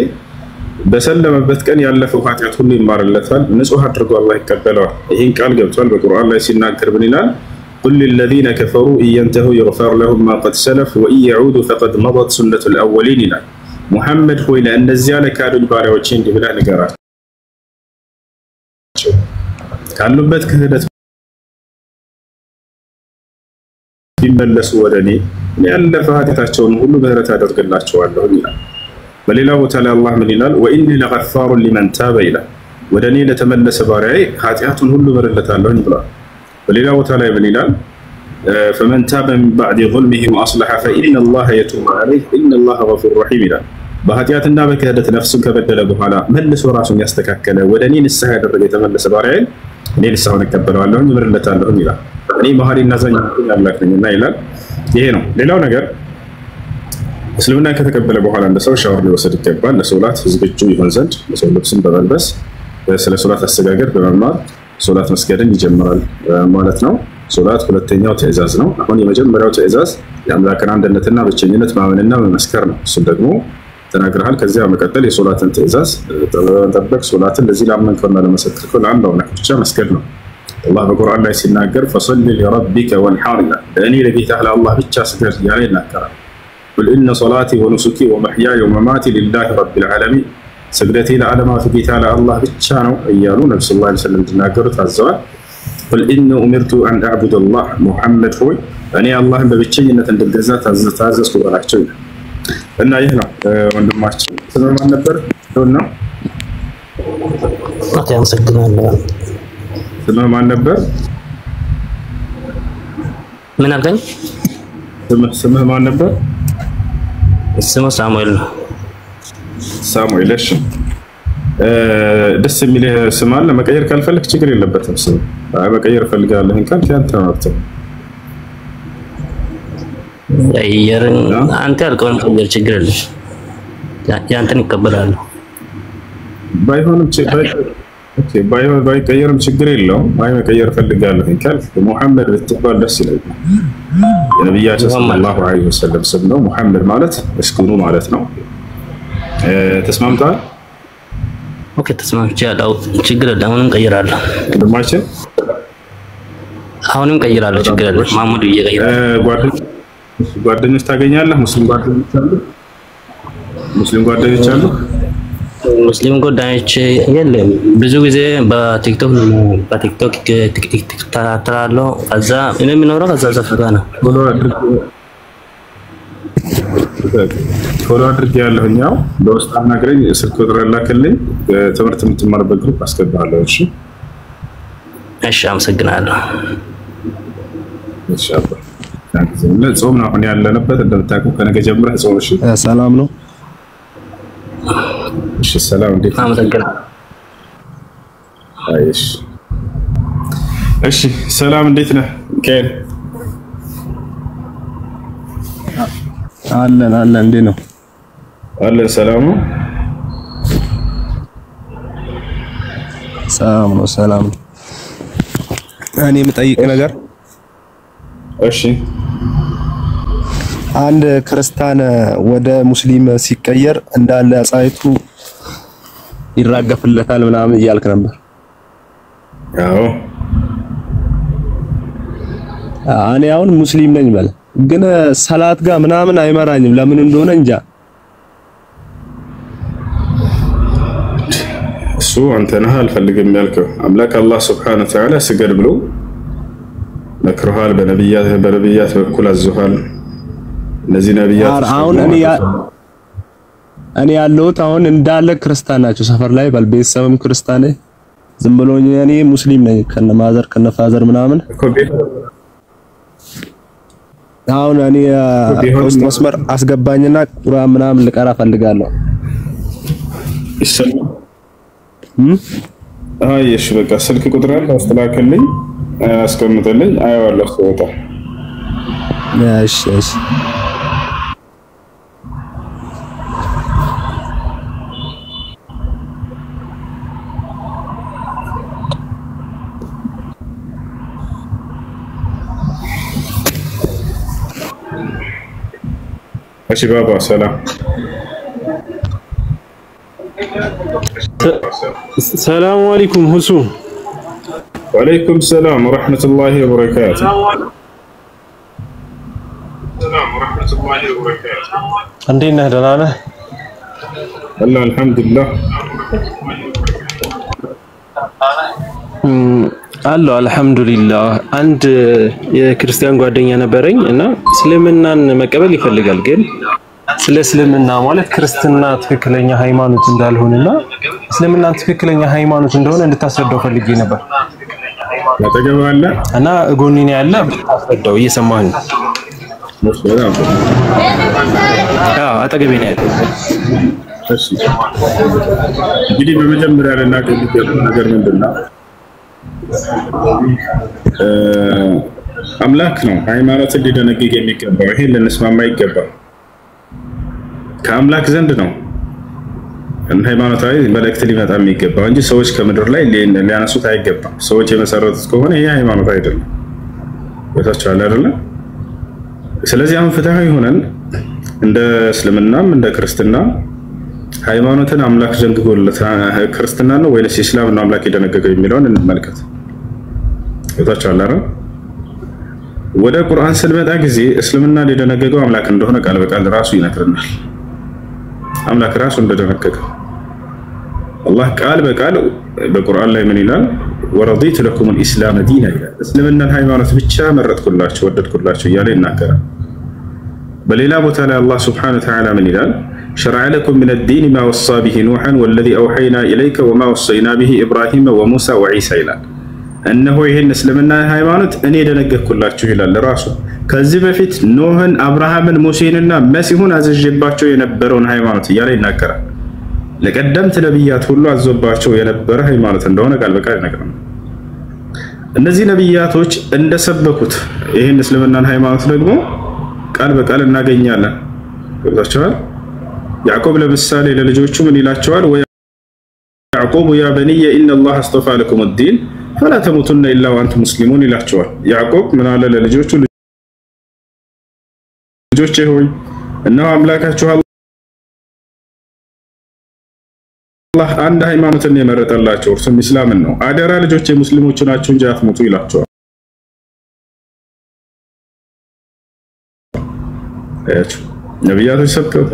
በሰለመበት ቀን ያለፈው ኃጢአት ሁሉ ይማርለታል፣ ንጹህ አድርጎ አላህ ይቀበለዋል። ይህን ቃል ገብቷል በቁርአን ላይ ሲናገር ምን ይላል? ቁል ሊለዚነ ከፈሩ ኢየንተሁ ይግፈር ለሁም ማ ቀድ ሰለፍ ወኢን የዑዱ ፈቀድ መضት ሱነቱል አወሊን ይላል። ሙሐመድ ሆይ ለእነዚያ ለካዱኝ ባሪያዎቼ እንዲህ ብለህ ንገራቸው ካሉበት ክህደት ቢመለሱ ወደኔ ያለፈ ኃጢአታቸውን ሁሉ ምህረት አደርግላቸዋለሁ ይላል። በሌላ ቦታ ላይ አላህ ምን ይላል? ወኢኒ ለገፋሩ ሊመን ታበ ይላል። ወደኔ ለተመለሰ ባሪያዬ ኃጢአቱን ሁሉ ምርለታለሁ ብሏል። በሌላ ቦታ ላይ ምን ይላል? ፈመን ታበ ሚን ባዕድ ظልሚሂ ወአስለሐ ፈኢነ አላህ የቱቡ ዐለይህ ኢነ አላህ ገፉር ረሒም ይላል። በኃጢአትና በክህደት ነፍሱን ከበደለ በኋላ መልሶ ራሱን ያስተካከለ ወደኔ ንስሐ ያደረገ የተመለሰ ባሪያዬ እኔ ንስሐውን እቀበለዋለሁ ምርለታለሁ ይላል። እኔ መሐሪና አዛኝ አምላክ ነኝና ይላል። ይሄ ነው። ሌላው ነገር እስልምና ከተቀበለ በኋላ እንደ ሰው ሻወር ሊወስድ ይገባል። ለሶላት ዝግጁ ይሆን ዘንድ የሰው ልብስን በመልበስ ስለ ሶላት አሰጋገድ በመማር ሶላት መስገድን ይጀምራል ማለት ነው። ሶላት ሁለተኛው ትዕዛዝ ነው። አሁን የመጀመሪያው ትዕዛዝ የአምላክን አንድነትና ብቸኝነት ማመንና መመስከር ነው። እሱም ደግሞ ተናግረሃል። ከዚያ መቀጠል የሶላትን ትዕዛዝ ጠበቅ ሶላትን ለዚህ ላመንከውና ለመሰከርከው ለአንድ አምላክ ብቻ መስገድ ነው። አላህ በቁርአን ላይ ሲናገር ፈሰሊ ሊረቢከ ወንሐር ይላል። ለእኔ ለጌታህ ለአላህ ብቻ ስገድ እያለ ይናገራል። ቁል ኢነ ሶላቲ ወኑሱኪ ወመሕያየ ወመማቲ ሊላሂ ረቢል ዓለሚን፣ ስግደቴ ለዓለማቱ ጌታ ለአላህ ብቻ ነው እያሉ ነቢ ስ ላ ስለም እንዲናገሩ ታዘዋል። ቁል ኢኒ ኡሚርቱ አን አዕቡደ ላህ፣ ሙሐመድ ሆይ እኔ አላህን በብቸኝነት እንድገዛ ታዘዝኩ በላቸው ይላል። እና ይህ ነው ወንድማችን። ስምህ ማን ነበር? ነው አመሰግናለሁ። ስምህ ማን ነበር? ምን አልከኝ? ስምህ ማን ነበር? ስምህ ሳሙኤል ነው። ሳሙኤል። እሺ ደስ የሚል ስም አለ። መቀየር ካልፈልግ ችግር የለበትም። ስም አይ መቀየር ፈልጋለሁ እንኳን ያንተ ነው። ቀየርን አንተ ያልከውን ቀየር፣ ችግር የለም። ያንተን ይቀበላሉ። ባይሆንም ባይቀየርም ችግር የለውም። አይ መቀየር ፈልጋለሁ እንኳን ሙሐመድ ብትባል ደስ ይላል። የነብያችን ሰለላሁ ዐለይሂ ወሰለም ስም ነው። ሙሐመድ ማለት እስኩኑ ማለት ነው። ተስማምተዋል? ኦኬ ተስማምቻለሁ። ችግር የለም። አሁንም ቀይራለሁ። ወንድማችን አሁንም ቀይራለሁ። ችግር የለም። ማሙድ እየቀየረ ጓደኞች ታገኛለህ? ሙስሊም ጓደኞች አሉ? ሙስሊም ጓደኞች የለም። ብዙ ጊዜ በቲክቶክ ተከታተላለሁ። ከዛ እኔ የምኖረው ከዛ ዘፍጋ ነው። ፎሎ አድርጌ ያለሁኛው በውስጥ አናግረኝ፣ ስልክ ቁጥር ላክልኝ፣ ትምህርት የምትማርበት ግሩፕ አስገባለሁ። እሺ እሺ፣ አመሰግናለሁ። ኢንሻአላህ ጾም ነው አሁን ያለንበት እንደምታውቁ ከነገ ጀምረህ ጾም። እሺ ሰላም ነው። እሺ ሰላም፣ እንዴት ነው? አመሰግናለሁ። አይሽ እሺ ሰላም፣ እንዴት ነህ? ከን አለን እንዴት ነው? አለን ሰላም ነው። ሰላም ነው። እኔ የምጠይቅ ነገር እሺ፣ አንድ ክርስቲያን ወደ ሙስሊም ሲቀየር እንዳለ አጻይቱ ይራገፍለታል ምናምን እያልክ ነበር። አዎ እኔ አሁን ሙስሊም ነኝ በለ፣ ግን ሰላት ጋር ምናምን አይመራኝም። ለምን እንደሆነ እንጃ። እሱ አንተ ነህ አልፈልግም ያልከው። አምላክ አላህ ሱብሓነሁ ወተዓላ ስገድ ብሎ መክሮሃል። በነቢያት በኩል አዝኋል። እነዚህ ነቢያት አሁን እኔ ያለሁት አሁን እንዳለ ክርስቲያን ናቸው ሰፈር ላይ ቤተሰብም ክርስቲያን ነኝ። ዝም ብሎ እኔ ሙስሊም ነኝ ከነ ማዘር ከነ ፋዘር ምናምን አሁን እኔ ውስጥ መስመር አስገባኝና ቁርአን ምናምን ልቀራ ፈልጋለሁ። እሺ በቃ ስልክ ቁጥር አለ አስተላከልኝ፣ አስቀምጥልኝ፣ አየዋለሁ ሲወጣ። እሺ እሺ እሺ ባባ ሰላም። ሰላም አለይኩም ሁሱ። ወአለይኩም ሰላም ወራህመቱላሂ ወበረካቱ። እንዴት ነህ? ደህና ነህ? አላህ አልሐምዱሊላህ አለሁ አልሐምዱሊላህ። አንድ የክርስቲያን ጓደኛ ነበረኝ እና እስልምናን መቀበል ይፈልጋል፣ ግን ስለ እስልምና ማለት ክርስትና ትክክለኛ ሃይማኖት እንዳልሆነና እስልምና ትክክለኛ ሃይማኖት እንደሆነ እንድታስረዳው ፈልጌ ነበር። ያተገባለ እና ጎኔ ነው ያለ አስረዳው። እየሰማኸኝ? አጠገቤ ነው ያለ። እሺ እንግዲህ በመጀመሪያ ልናገር የሚገባው ነገር ምንድነው? አምላክ ነው ሃይማኖትን ሊደነግግ የሚገባው። ይሄን ልንስማማ ይገባል። ከአምላክ ዘንድ ነው ሃይማኖታዊ መልእክት ሊመጣ የሚገባው እንጂ ሰዎች ከምድር ላይ ሊያነሱት አይገባም። ሰዎች የመሰረቱት ከሆነ ይሄ ሃይማኖት አይደለም። ወታቻለ አይደለም። ስለዚህ አሁን ፍትሃዊ ሆነን እንደ እስልምናም እንደ ክርስትና ሃይማኖትን አምላክ ደንግጎለት ክርስትና ነው ወይስ እስላም ነው አምላክ የደነገገው የሚለውን እንመልከት። ወታቻለ አይደል? ወደ ቁርአን ስንመጣ ጊዜ እስልምና ሊደነገገው አምላክ እንደሆነ ቃል በቃል ራሱ ይነግረናል። አምላክ ራሱ እንደደነገገው አላህ ቃል በቃል በቁርአን ላይ ምን ይላል? ወረዲቱ ለኩም الاسلام ዲና ይላል። እስልምናን ሃይማኖት ብቻ መረጥኩላችሁ ወደድኩላችሁ እያለ ይናገራል። በሌላ ቦታ ላይ አላህ Subhanahu Wa Ta'ala ምን ይላል? شرع لكم من الدين ما وصى به نوحا والذي أوحينا إليك وما وصينا به إبراهيم وموسى وعيسى ይላል። እነሆ ይሄን እስልምና ሃይማኖት እኔ ደነገግኩላችሁ ይላል ራሱ። ከዚህ በፊት ኖህን፣ አብርሃምን፣ ሙሴንና መሲሁን አዘዤባቸው የነበረውን ሃይማኖት እያለ ይናገራል። ለቀደምት ነብያት ሁሉ አዞባቸው የነበረ ሃይማኖት እንደሆነ ቃል በቃል ይነግረናል። እነዚህ ነብያቶች እንደሰበኩት ይሄን እስልምናን ሃይማኖት ደግሞ ቃል በቃል እናገኛለን። ገብታችኋል? ያዕቆብ ለምሳሌ ለልጆቹ ምን ይላቸዋል? ወያዕቆብ ያ በንየ ኢነላህ አስጠፋ ለኩም الدين فلا تموتن الا وانتم مسلمون ይላቸዋል። ያዕቆብ ምን አለ ለልጆቹ? ልጆቼ ሆይ እነሆ አምላካችሁ አላህ አንድ ሃይማኖትን የመረጠላችሁ እርሱም እስላምን ነው። አደራ ልጆቼ ሙስሊሞች ናችሁ እንጂ አትሞቱ ይላቸዋል። ነብያቶች ሰብከው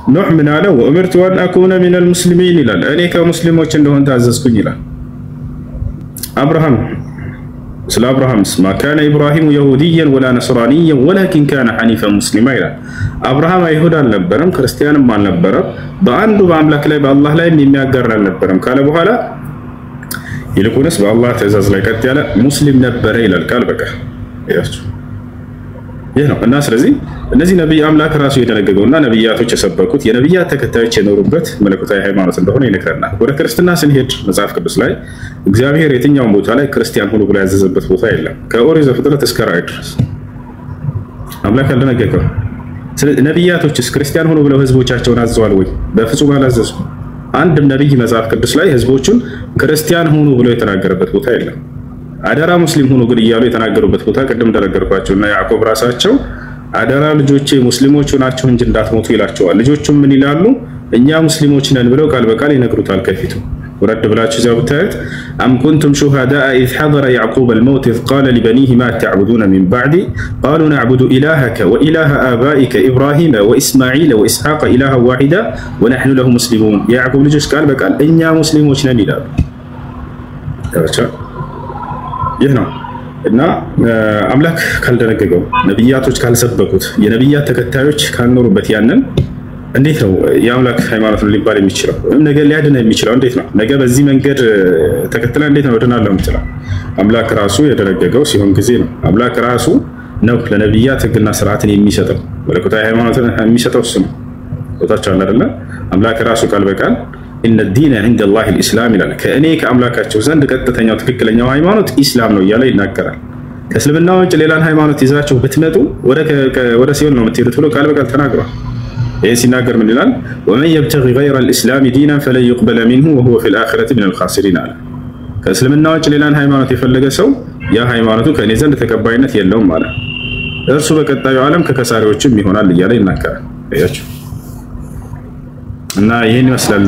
ኑህ ምን አለ? ወእምርቱ አን አኩነ ሚነል ሙስሊሚን ይላል። እኔ ከሙስሊሞች እንደሆን ታዘዝኩኝ ይላል። አብርሃም ስለ አብርሃምስ ማ ካነ ኢብራሂሙ የሁዲያን ወላ ነስራንያን ወላኪን ካነ ሐኒፈን ሙስሊማ ይላል። አብርሃም አይሁድ አልነበረም፣ ክርስቲያንም አልነበረም፣ በአንዱ በአምላክ ላይ በአላህ ላይ የሚያጋራ አልነበረም ካለ በኋላ ይልቁንስ በአላህ ትእዛዝ ላይ ቀጥ ያለ ሙስሊም ነበረ ይላል ቃል በቃል። ያችሁ ይህ ነው። እና ስለዚህ እነዚህ ነብይ አምላክ ራሱ የደነገገውና ነብያቶች የሰበኩት የነብያት ተከታዮች የኖሩበት መለኮታዊ ሃይማኖት እንደሆነ ይነግረናል። ወደ ክርስትና ስንሄድ መጽሐፍ ቅዱስ ላይ እግዚአብሔር የትኛውን ቦታ ላይ ክርስቲያን ሁኑ ብሎ ያዘዘበት ቦታ የለም። ከኦሪት ዘፍጥረት እስከ ራዕይ ድረስ አምላክ አልደነገገው። ስለዚህ ነብያቶችስ ክርስቲያን ሁኑ ብለው ህዝቦቻቸውን አዘዋል ወይ? በፍጹም አላዘዙም። አንድም ነብይ መጽሐፍ ቅዱስ ላይ ህዝቦቹን ክርስቲያን ሁኑ ብሎ የተናገረበት ቦታ የለም። አደራ ሙስሊም ሁኑ ግን እያሉ የተናገሩበት ቦታ ቅድም እንደነገርኳቸውና ያዕቆብ ራሳቸው አደራ ልጆቼ ሙስሊሞች ሆናችሁ እንጂ እንዳትሞቱ ይላቸዋል። ልጆቹም ምን ይላሉ? እኛ ሙስሊሞች ነን ብለው ቃል በቃል ይነግሩታል። ከፊቱ ወረድ ብላችሁ እዚያው ብታዩት አም ኩንቱም ሹሃዳአ ኢዝ ሐደረ ያዕቁብ አልመውት ኢዝ ቃለ ሊበኒህ ማ ተዕቡዱነ ሚን ባዕዲ ቃሉ ነዕቡዱ ኢላሀከ ወኢላሀ አባኢከ ኢብራሂመ ወኢስማዒለ ወኢስሐቀ ኢላሀን ዋሒዳ ወነሕኑ ለሁ ሙስሊሙን። የያዕቁብ ልጆች ቃል በቃል እኛ ሙስሊሞች ነን ይላሉ። ይህ ነው። እና አምላክ ካልደነገገው ነብያቶች ካልሰበኩት የነብያት ተከታዮች ካልኖሩበት ያንን እንዴት ነው የአምላክ ሃይማኖት ሊባል የሚችለው? ነገ ሊያድን የሚችለው እንዴት ነው? ነገ በዚህ መንገድ ተከትላ እንዴት ነው ድናለው የምትለው? አምላክ ራሱ የደነገገው ሲሆን ጊዜ ነው። አምላክ ራሱ ነው ለነብያት ህግና ስርዓትን የሚሰጠው መለኮታዊ ሃይማኖትን የሚሰጠው እሱ ነው። ወጣቻለ አይደለ? አምላክ ራሱ ቃል በቃል ኢነ ዲነ عند الله الاسلام ይላል። ከእኔ ከአምላካቸው ዘንድ ቀጥተኛው ትክክለኛው ሃይማኖት ኢስላም ነው እያለ ይናገራል። ከእስልምና ውጭ ሌላን ሃይማኖት ይዛችሁ ብትመጡ ወደ ሲኦል ነው የምትሄዱት ብሎ ቃል በቃል ተናግሯል። ይሄ ሲናገር ምን ይላል? ومن يبتغي غير الاسلام دينا فلن يقبل منه وهو في الاخره من الخاسرين አለ። ከእስልምና ውጭ ሌላን ሃይማኖት የፈለገ ሰው ያ ሃይማኖቱ ከእኔ ዘንድ ተቀባይነት የለውም ማለት እርሱ በቀጣዩ ዓለም ከከሳሪዎችም ይሆናል እያለ ይናገራል። አያችሁ እና ይሄን ይመስላል።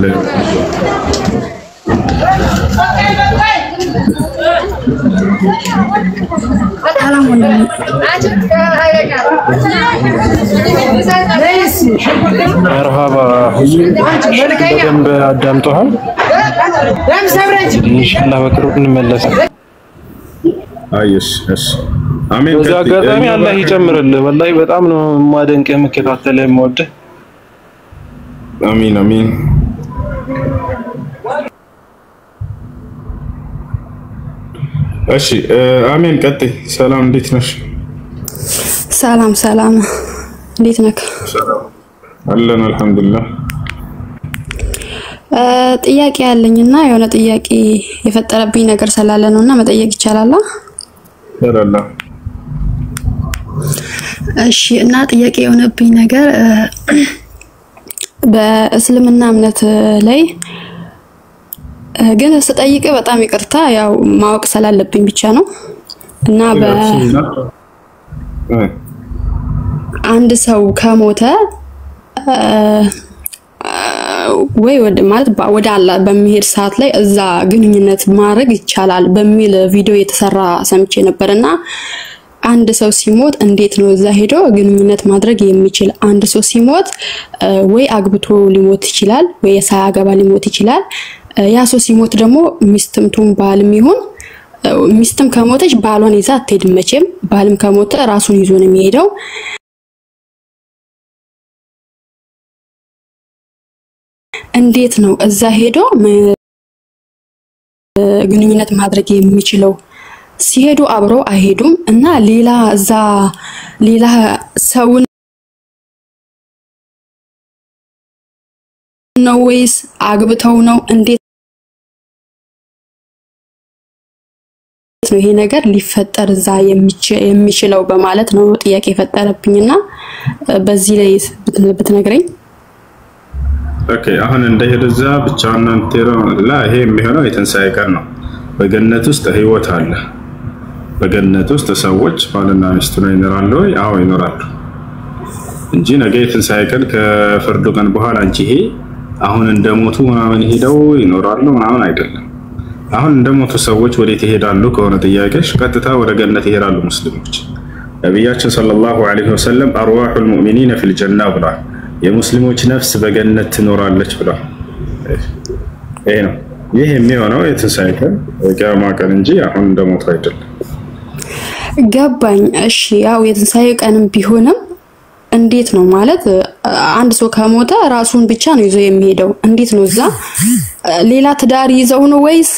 መርሃባ በደንብ አዳምጠሃል። ኢንሻአላህ በቅርቡ እንመለሳለን። አይሽ እሺ አሜን። በዚህ አጋጣሚ አላህ ይጨምርልህ። ወላሂ በጣም ነው የማደንቅህ፣ የምከታተልህ፣ የምወድህ። አሚን አሚን። እሺ አሜን። ቀጥይ። ሰላም እንዴት ነሽ? ሰላም ሰላም፣ እንዴት ነህ? ሰላም አለን አልሐምዱሊላህ። ጥያቄ ያለኝና የሆነ ጥያቄ የፈጠረብኝ ነገር ስላለ ነውና መጠየቅ ይቻላል? ይቻላል። እሺ እና ጥያቄ የሆነብኝ ነገር በእስልምና እምነት ላይ ግን ስጠይቅ በጣም ይቅርታ ያው ማወቅ ስላለብኝ ብቻ ነው እና አንድ ሰው ከሞተ ወይ ወደ አላህ በሚሄድ ሰዓት ላይ እዛ ግንኙነት ማድረግ ይቻላል በሚል ቪዲዮ የተሰራ ሰምቼ ነበርና አንድ ሰው ሲሞት እንዴት ነው እዛ ሄዶ ግንኙነት ማድረግ የሚችል? አንድ ሰው ሲሞት ወይ አግብቶ ሊሞት ይችላል ወይ ሳያገባ ሊሞት ይችላል። ያ ሰው ሲሞት ደግሞ ሚስትም ባልም ይሁን ሚስትም ከሞተች ባሏን ይዛ አትሄድም መቼም። ባልም ከሞተ ራሱን ይዞ ነው የሚሄደው። እንዴት ነው እዛ ሄዶ ግንኙነት ማድረግ የሚችለው? ሲሄዱ አብሮ አይሄዱም እና ሌላ ሰው ነው ወይስ አግብተው ነው? እንዴት ነው ይሄ ነገር ሊፈጠር እዛ የሚችለው በማለት ነው ጥያቄ ፈጠረብኝና በዚህ ላይ ብትነግረኝ። ኦኬ አሁን እንደሄደ እዛ ብቻውን እንተራ ይሄ የሚሆነው የትንሣኤ ቀን ነው። በገነት ውስጥ ህይወት አለ። በገነት ውስጥ ሰዎች ባልና ሚስት ነው ይኖራሉ። አዎ ይኖራሉ እንጂ ነገ የትንሣኤ ቀን ከፍርዱ ቀን በኋላ እንጂ ይሄ አሁን እንደሞቱ ምናምን ሄደው ይኖራሉ ምናምን አይደለም። አሁን እንደሞቱ ሰዎች ወዴት ይሄዳሉ ከሆነ ጥያቄሽ ቀጥታ ወደ ገነት ይሄዳሉ ሙስሊሞች። ነብያችን ሰለላሁ ዐለይሂ ወሰለም አርዋሑል ሙእሚኒነ ፊል ጀና ብለዋል። የሙስሊሞች ነፍስ በገነት ትኖራለች ብለዋል። ይሄ ነው ይሄ የሚሆነው የትንሣኤ ቀን የቂያማ ቀን እንጂ አሁን እንደሞቱ አይደለም። ገባኝ። እሺ ያው የትንሣኤ ቀንም ቢሆንም እንዴት ነው ማለት አንድ ሰው ከሞተ ራሱን ብቻ ነው ይዞ የሚሄደው? እንዴት ነው እዛ ሌላ ትዳር ይዘው ነው ወይስ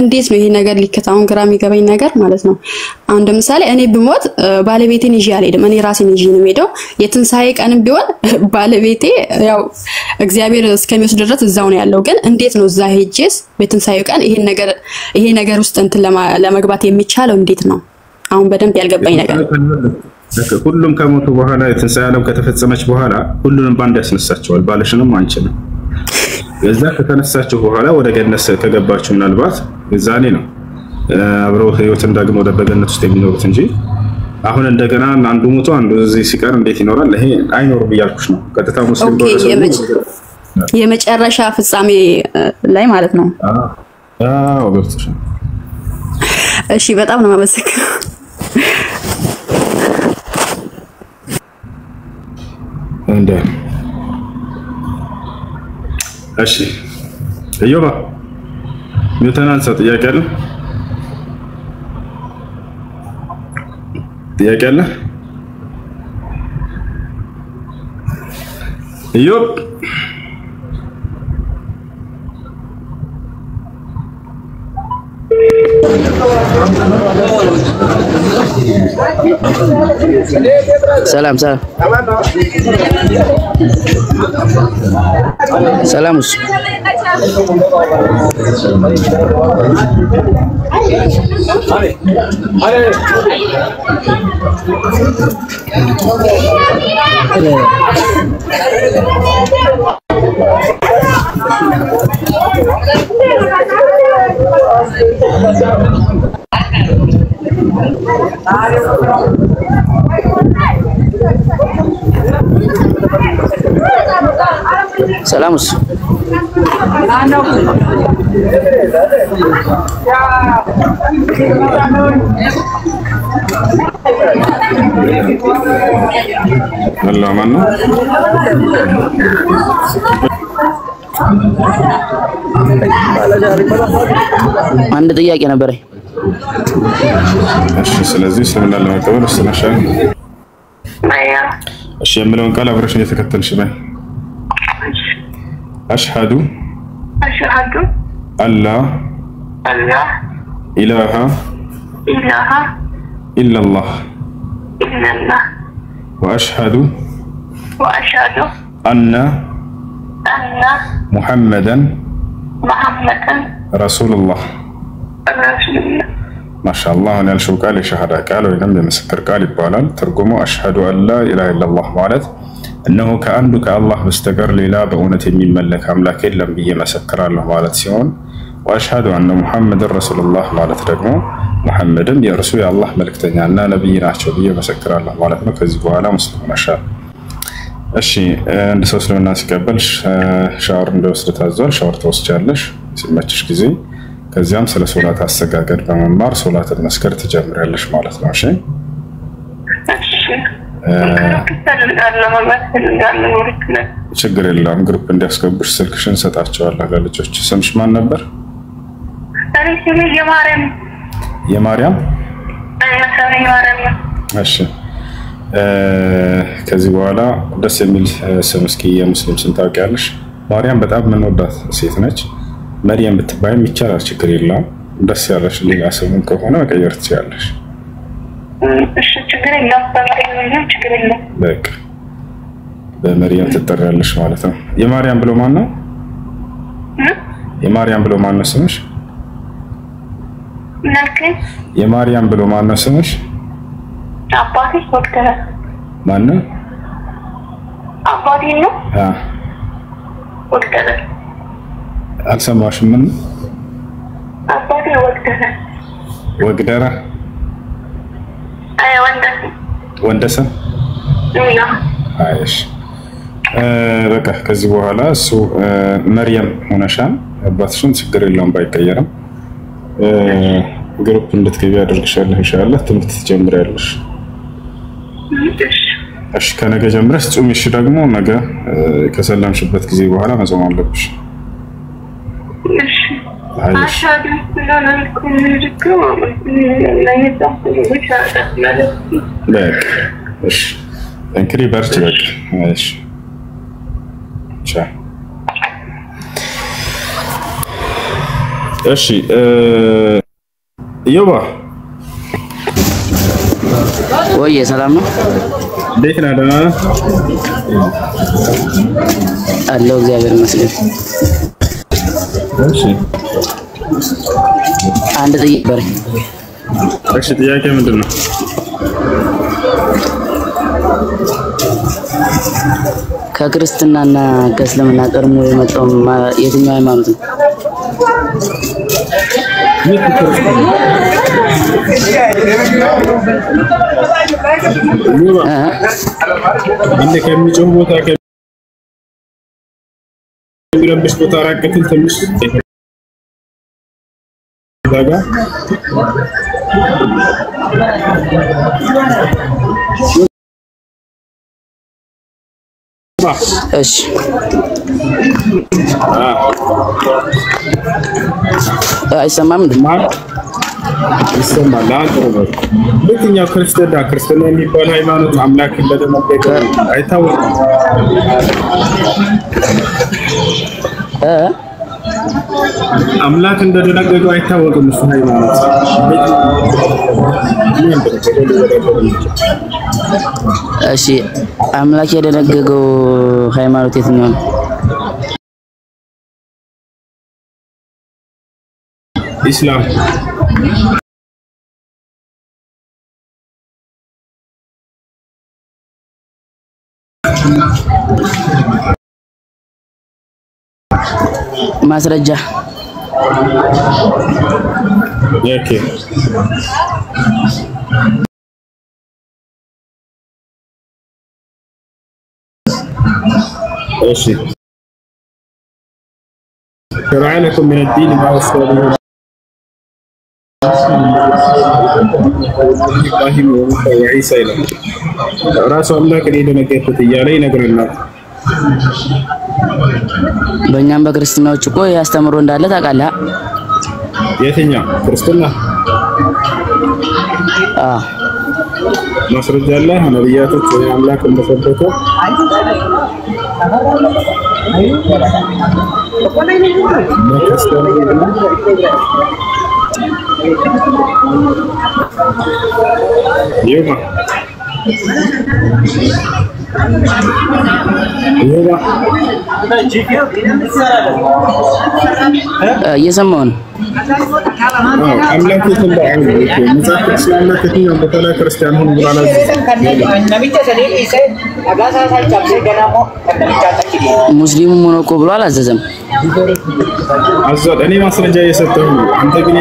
እንዴት ነው ይሄ ነገር ሊከታውን ግራ የሚገባኝ ነገር ማለት ነው። አሁን ለምሳሌ እኔ ብሞት ባለቤቴን ይዤ አልሄድም፣ እኔ ራሴን ይዤ ነው የምሄደው። የትንሣኤ ቀንም ቢሆን ባለቤቴ ያው እግዚአብሔር እስከሚወስድ ድረስ እዛው ነው ያለው። ግን እንዴት ነው እዛ ሄጄስ በትንሣኤ ቀን ይሄ ነገር ውስጥ እንትን ለመግባት የሚቻለው እንዴት ነው? አሁን በደንብ ያልገባኝ ነገር ሁሉም ከሞቱ በኋላ የትንሣኤ ዓለም ከተፈጸመች በኋላ ሁሉንም ባንድ ያስነሳቸዋል። ባለሽንም አንችልም። የዛ ከተነሳችሁ በኋላ ወደ ገነት ከገባችሁ ምናልባት የዛኔ ነው አብረው ህይወትን ደግሞ ወደ በገነት ውስጥ የሚኖሩት እንጂ አሁን እንደገና አንዱ ሞቶ አንዱ እዚህ ሲቀር እንዴት ይኖራል? ይሄ አይኖርም እያልኩሽ ነው። ቀጥታ ሙስሊም የመጨረሻ ፍጻሜ ላይ ማለት ነው። አዎ ገብቶሽ። እሺ በጣም ነው የማመሰግነው። እንደ እሺ እዮባ ሚውተናንሳ ጥያቄ አለ? ጥያቄ አለ? እዮብ ሰላም ሰላሙስ ሰላሙስ الله ማነው አንድ ጥያቄ ነበረኝ እሺ ስለዚህ እስልምና ለመቀበል ወስነሻል እሺ የምለውን ቃል አብረሽ እየተከተልሽ በይ أشهد أن لا إله إلا الله وأشهد أن محمدا رسول الله ما شاء الله أنا الشو قال شهادة قال وينم بمسكر قال يبالان ترجمه أشهد أن لا إله إلا الله مالت إنه كأنه كالله مستقر للا بأونة من ملك أملاك إلا بيه مسكر الله مالت سيون وأشهد أن محمد رسول الله مالت رجمه محمد يا رسول الله ملك تنيانا نبينا شبيه مسكر الله مالت مكذبوا على مسلم نشاء الشيء عند سوسل الناس قبل شعر عند وسط تازول شعر توسجالش سمعتش كذي كزيام سلا صلاة السجاجر بمنبر صلاة المسكر تجمر لش مالت ماشي ችግር የለም ግሩፕ እንዲያስገቡሽ ስልክሽን ሰጣቸዋለሁ ለልጆች ስምሽ ማን ነበር የማርያም እሺ ከዚህ በኋላ ደስ የሚል ስም እስኪ የሙስሊም ስም ታውቂያለሽ ማርያም በጣም የምንወዳት ሴት ነች መርየም ብትባይም ይቻላል ችግር የለም ደስ ያለሽ ሌላ ስም ከሆነ መቀየር ትችያለሽ እሺ ችግር የለም ችግር የለም በቃ በመርየም ትጠራለሽ ማለት ነው የማርያም ብሎ ማን ነው የማርያም ብሎ ማን ነው ስምሽ የማርያም ብሎ ማን ነው ስምሽ አባቴ ወቅተረ ማን ነው አባቴ ነው ወቅተረ አልሰማሽም ምን አባቴ ወቅተረ ወግደራ አይ ወንደሰን አይሽ በቃ ከዚህ በኋላ እሱ መርየም ሆነሻል አባትሽን ችግር የለውም ባይቀየርም ግሩፕ እንድትገቢ አድርግሻለሁ ኢንሻአላህ ትምህርት ትጀምሪያለሽ እሺ ከነገ ጀምረሽ ጾም እሺ ደግሞ ነገ ከሰላምሽበት ጊዜ በኋላ መጾም አለብሽ እሺ አሻዱ ስለላልኩም ልጅኩ በቃ እሺ እንግዲህ በርቺ በቃ እሺ ቻው እሺ ዮባ ወይ ሰላም ነው እንዴት ነህ ደህና ነህ አለው እግዚአብሔር ይመስገን እሺ አንድ ጥያቄ በረኝ እሺ ጥያቄ ምንድነው ከክርስትናና ከእስልምና ቀድሞ የመጣው የትኛው ሃይማኖት ነው አንዴ ከሚጮህ ቦታ ከሚረብሽ ቦታ ራቅትን ትንሽ ዳጋ እሺ አይሰማም እንደማር ይሰማል አጥሩ ለትኛው ክርስትና የሚባል ሃይማኖት አምላክ እንደደመጠቀ አይታወቅም አምላክ እንደደነገገው አይታወቅም እሱ ሃይማኖት እሺ አምላክ የደነገገው ሃይማኖት የትኛው ነው? ኢስላም ማስረጃ ኦኬ እሺ شرع لكم من الدين ما وصى به إبراهيم وموسى وعيسى إلى ራሱ አምላክ የደነገገበት እያለ ይነግረናል። በእኛም በክርስትናዎች እኮ ያስተምሩ እንዳለ ታውቃለህ? የትኛው ክርስትና? ማስረጃ አለ? ነብያቶች አምላክ እንደሰበከ ይማ እየሰማሁ ነው። አምላክ የተባለ መጽሐፍ ቅዱስ አምላክ የትኛው በተለይ ክርስቲያን ሆኖ ብሏል። ሙስሊሙም ሆኖ እኮ ብሎ አላዘዘም። አዟል። እኔ ማስረጃ እየሰጠሁ ነው። አንተ ግን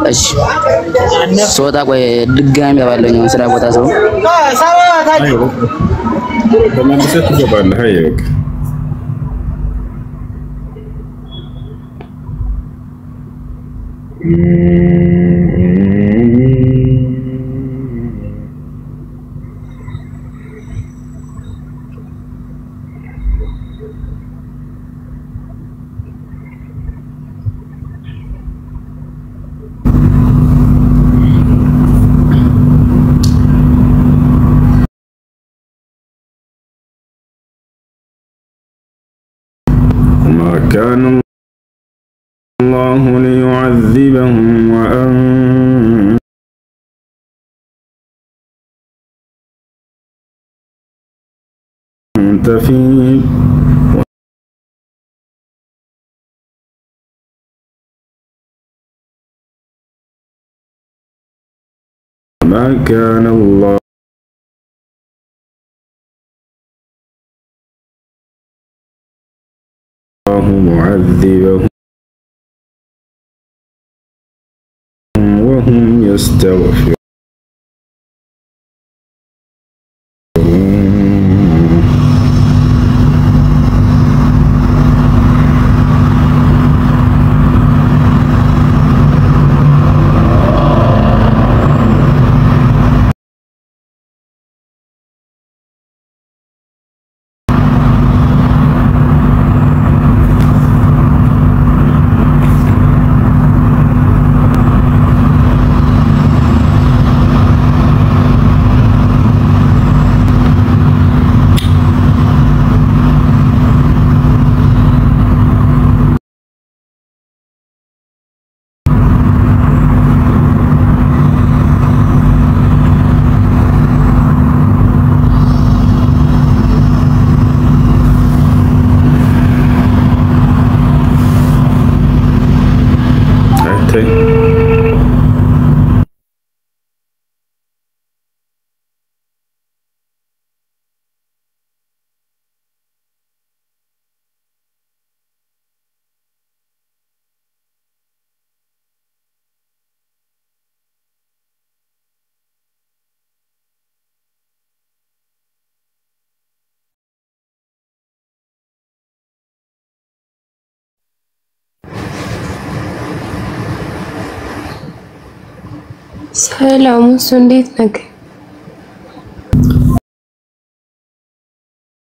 እሺ ሶታ ቆይ ድጋሚ ያባለኝ ስራ ቦታ ሰው ተመልሰህ ትገባለህ። አይ በቃ كان الله ليعذبهم وأنت فيهم ما كان الله معذبهم وهم يستغفرون ሰላም እሱ እንዴት ነህ?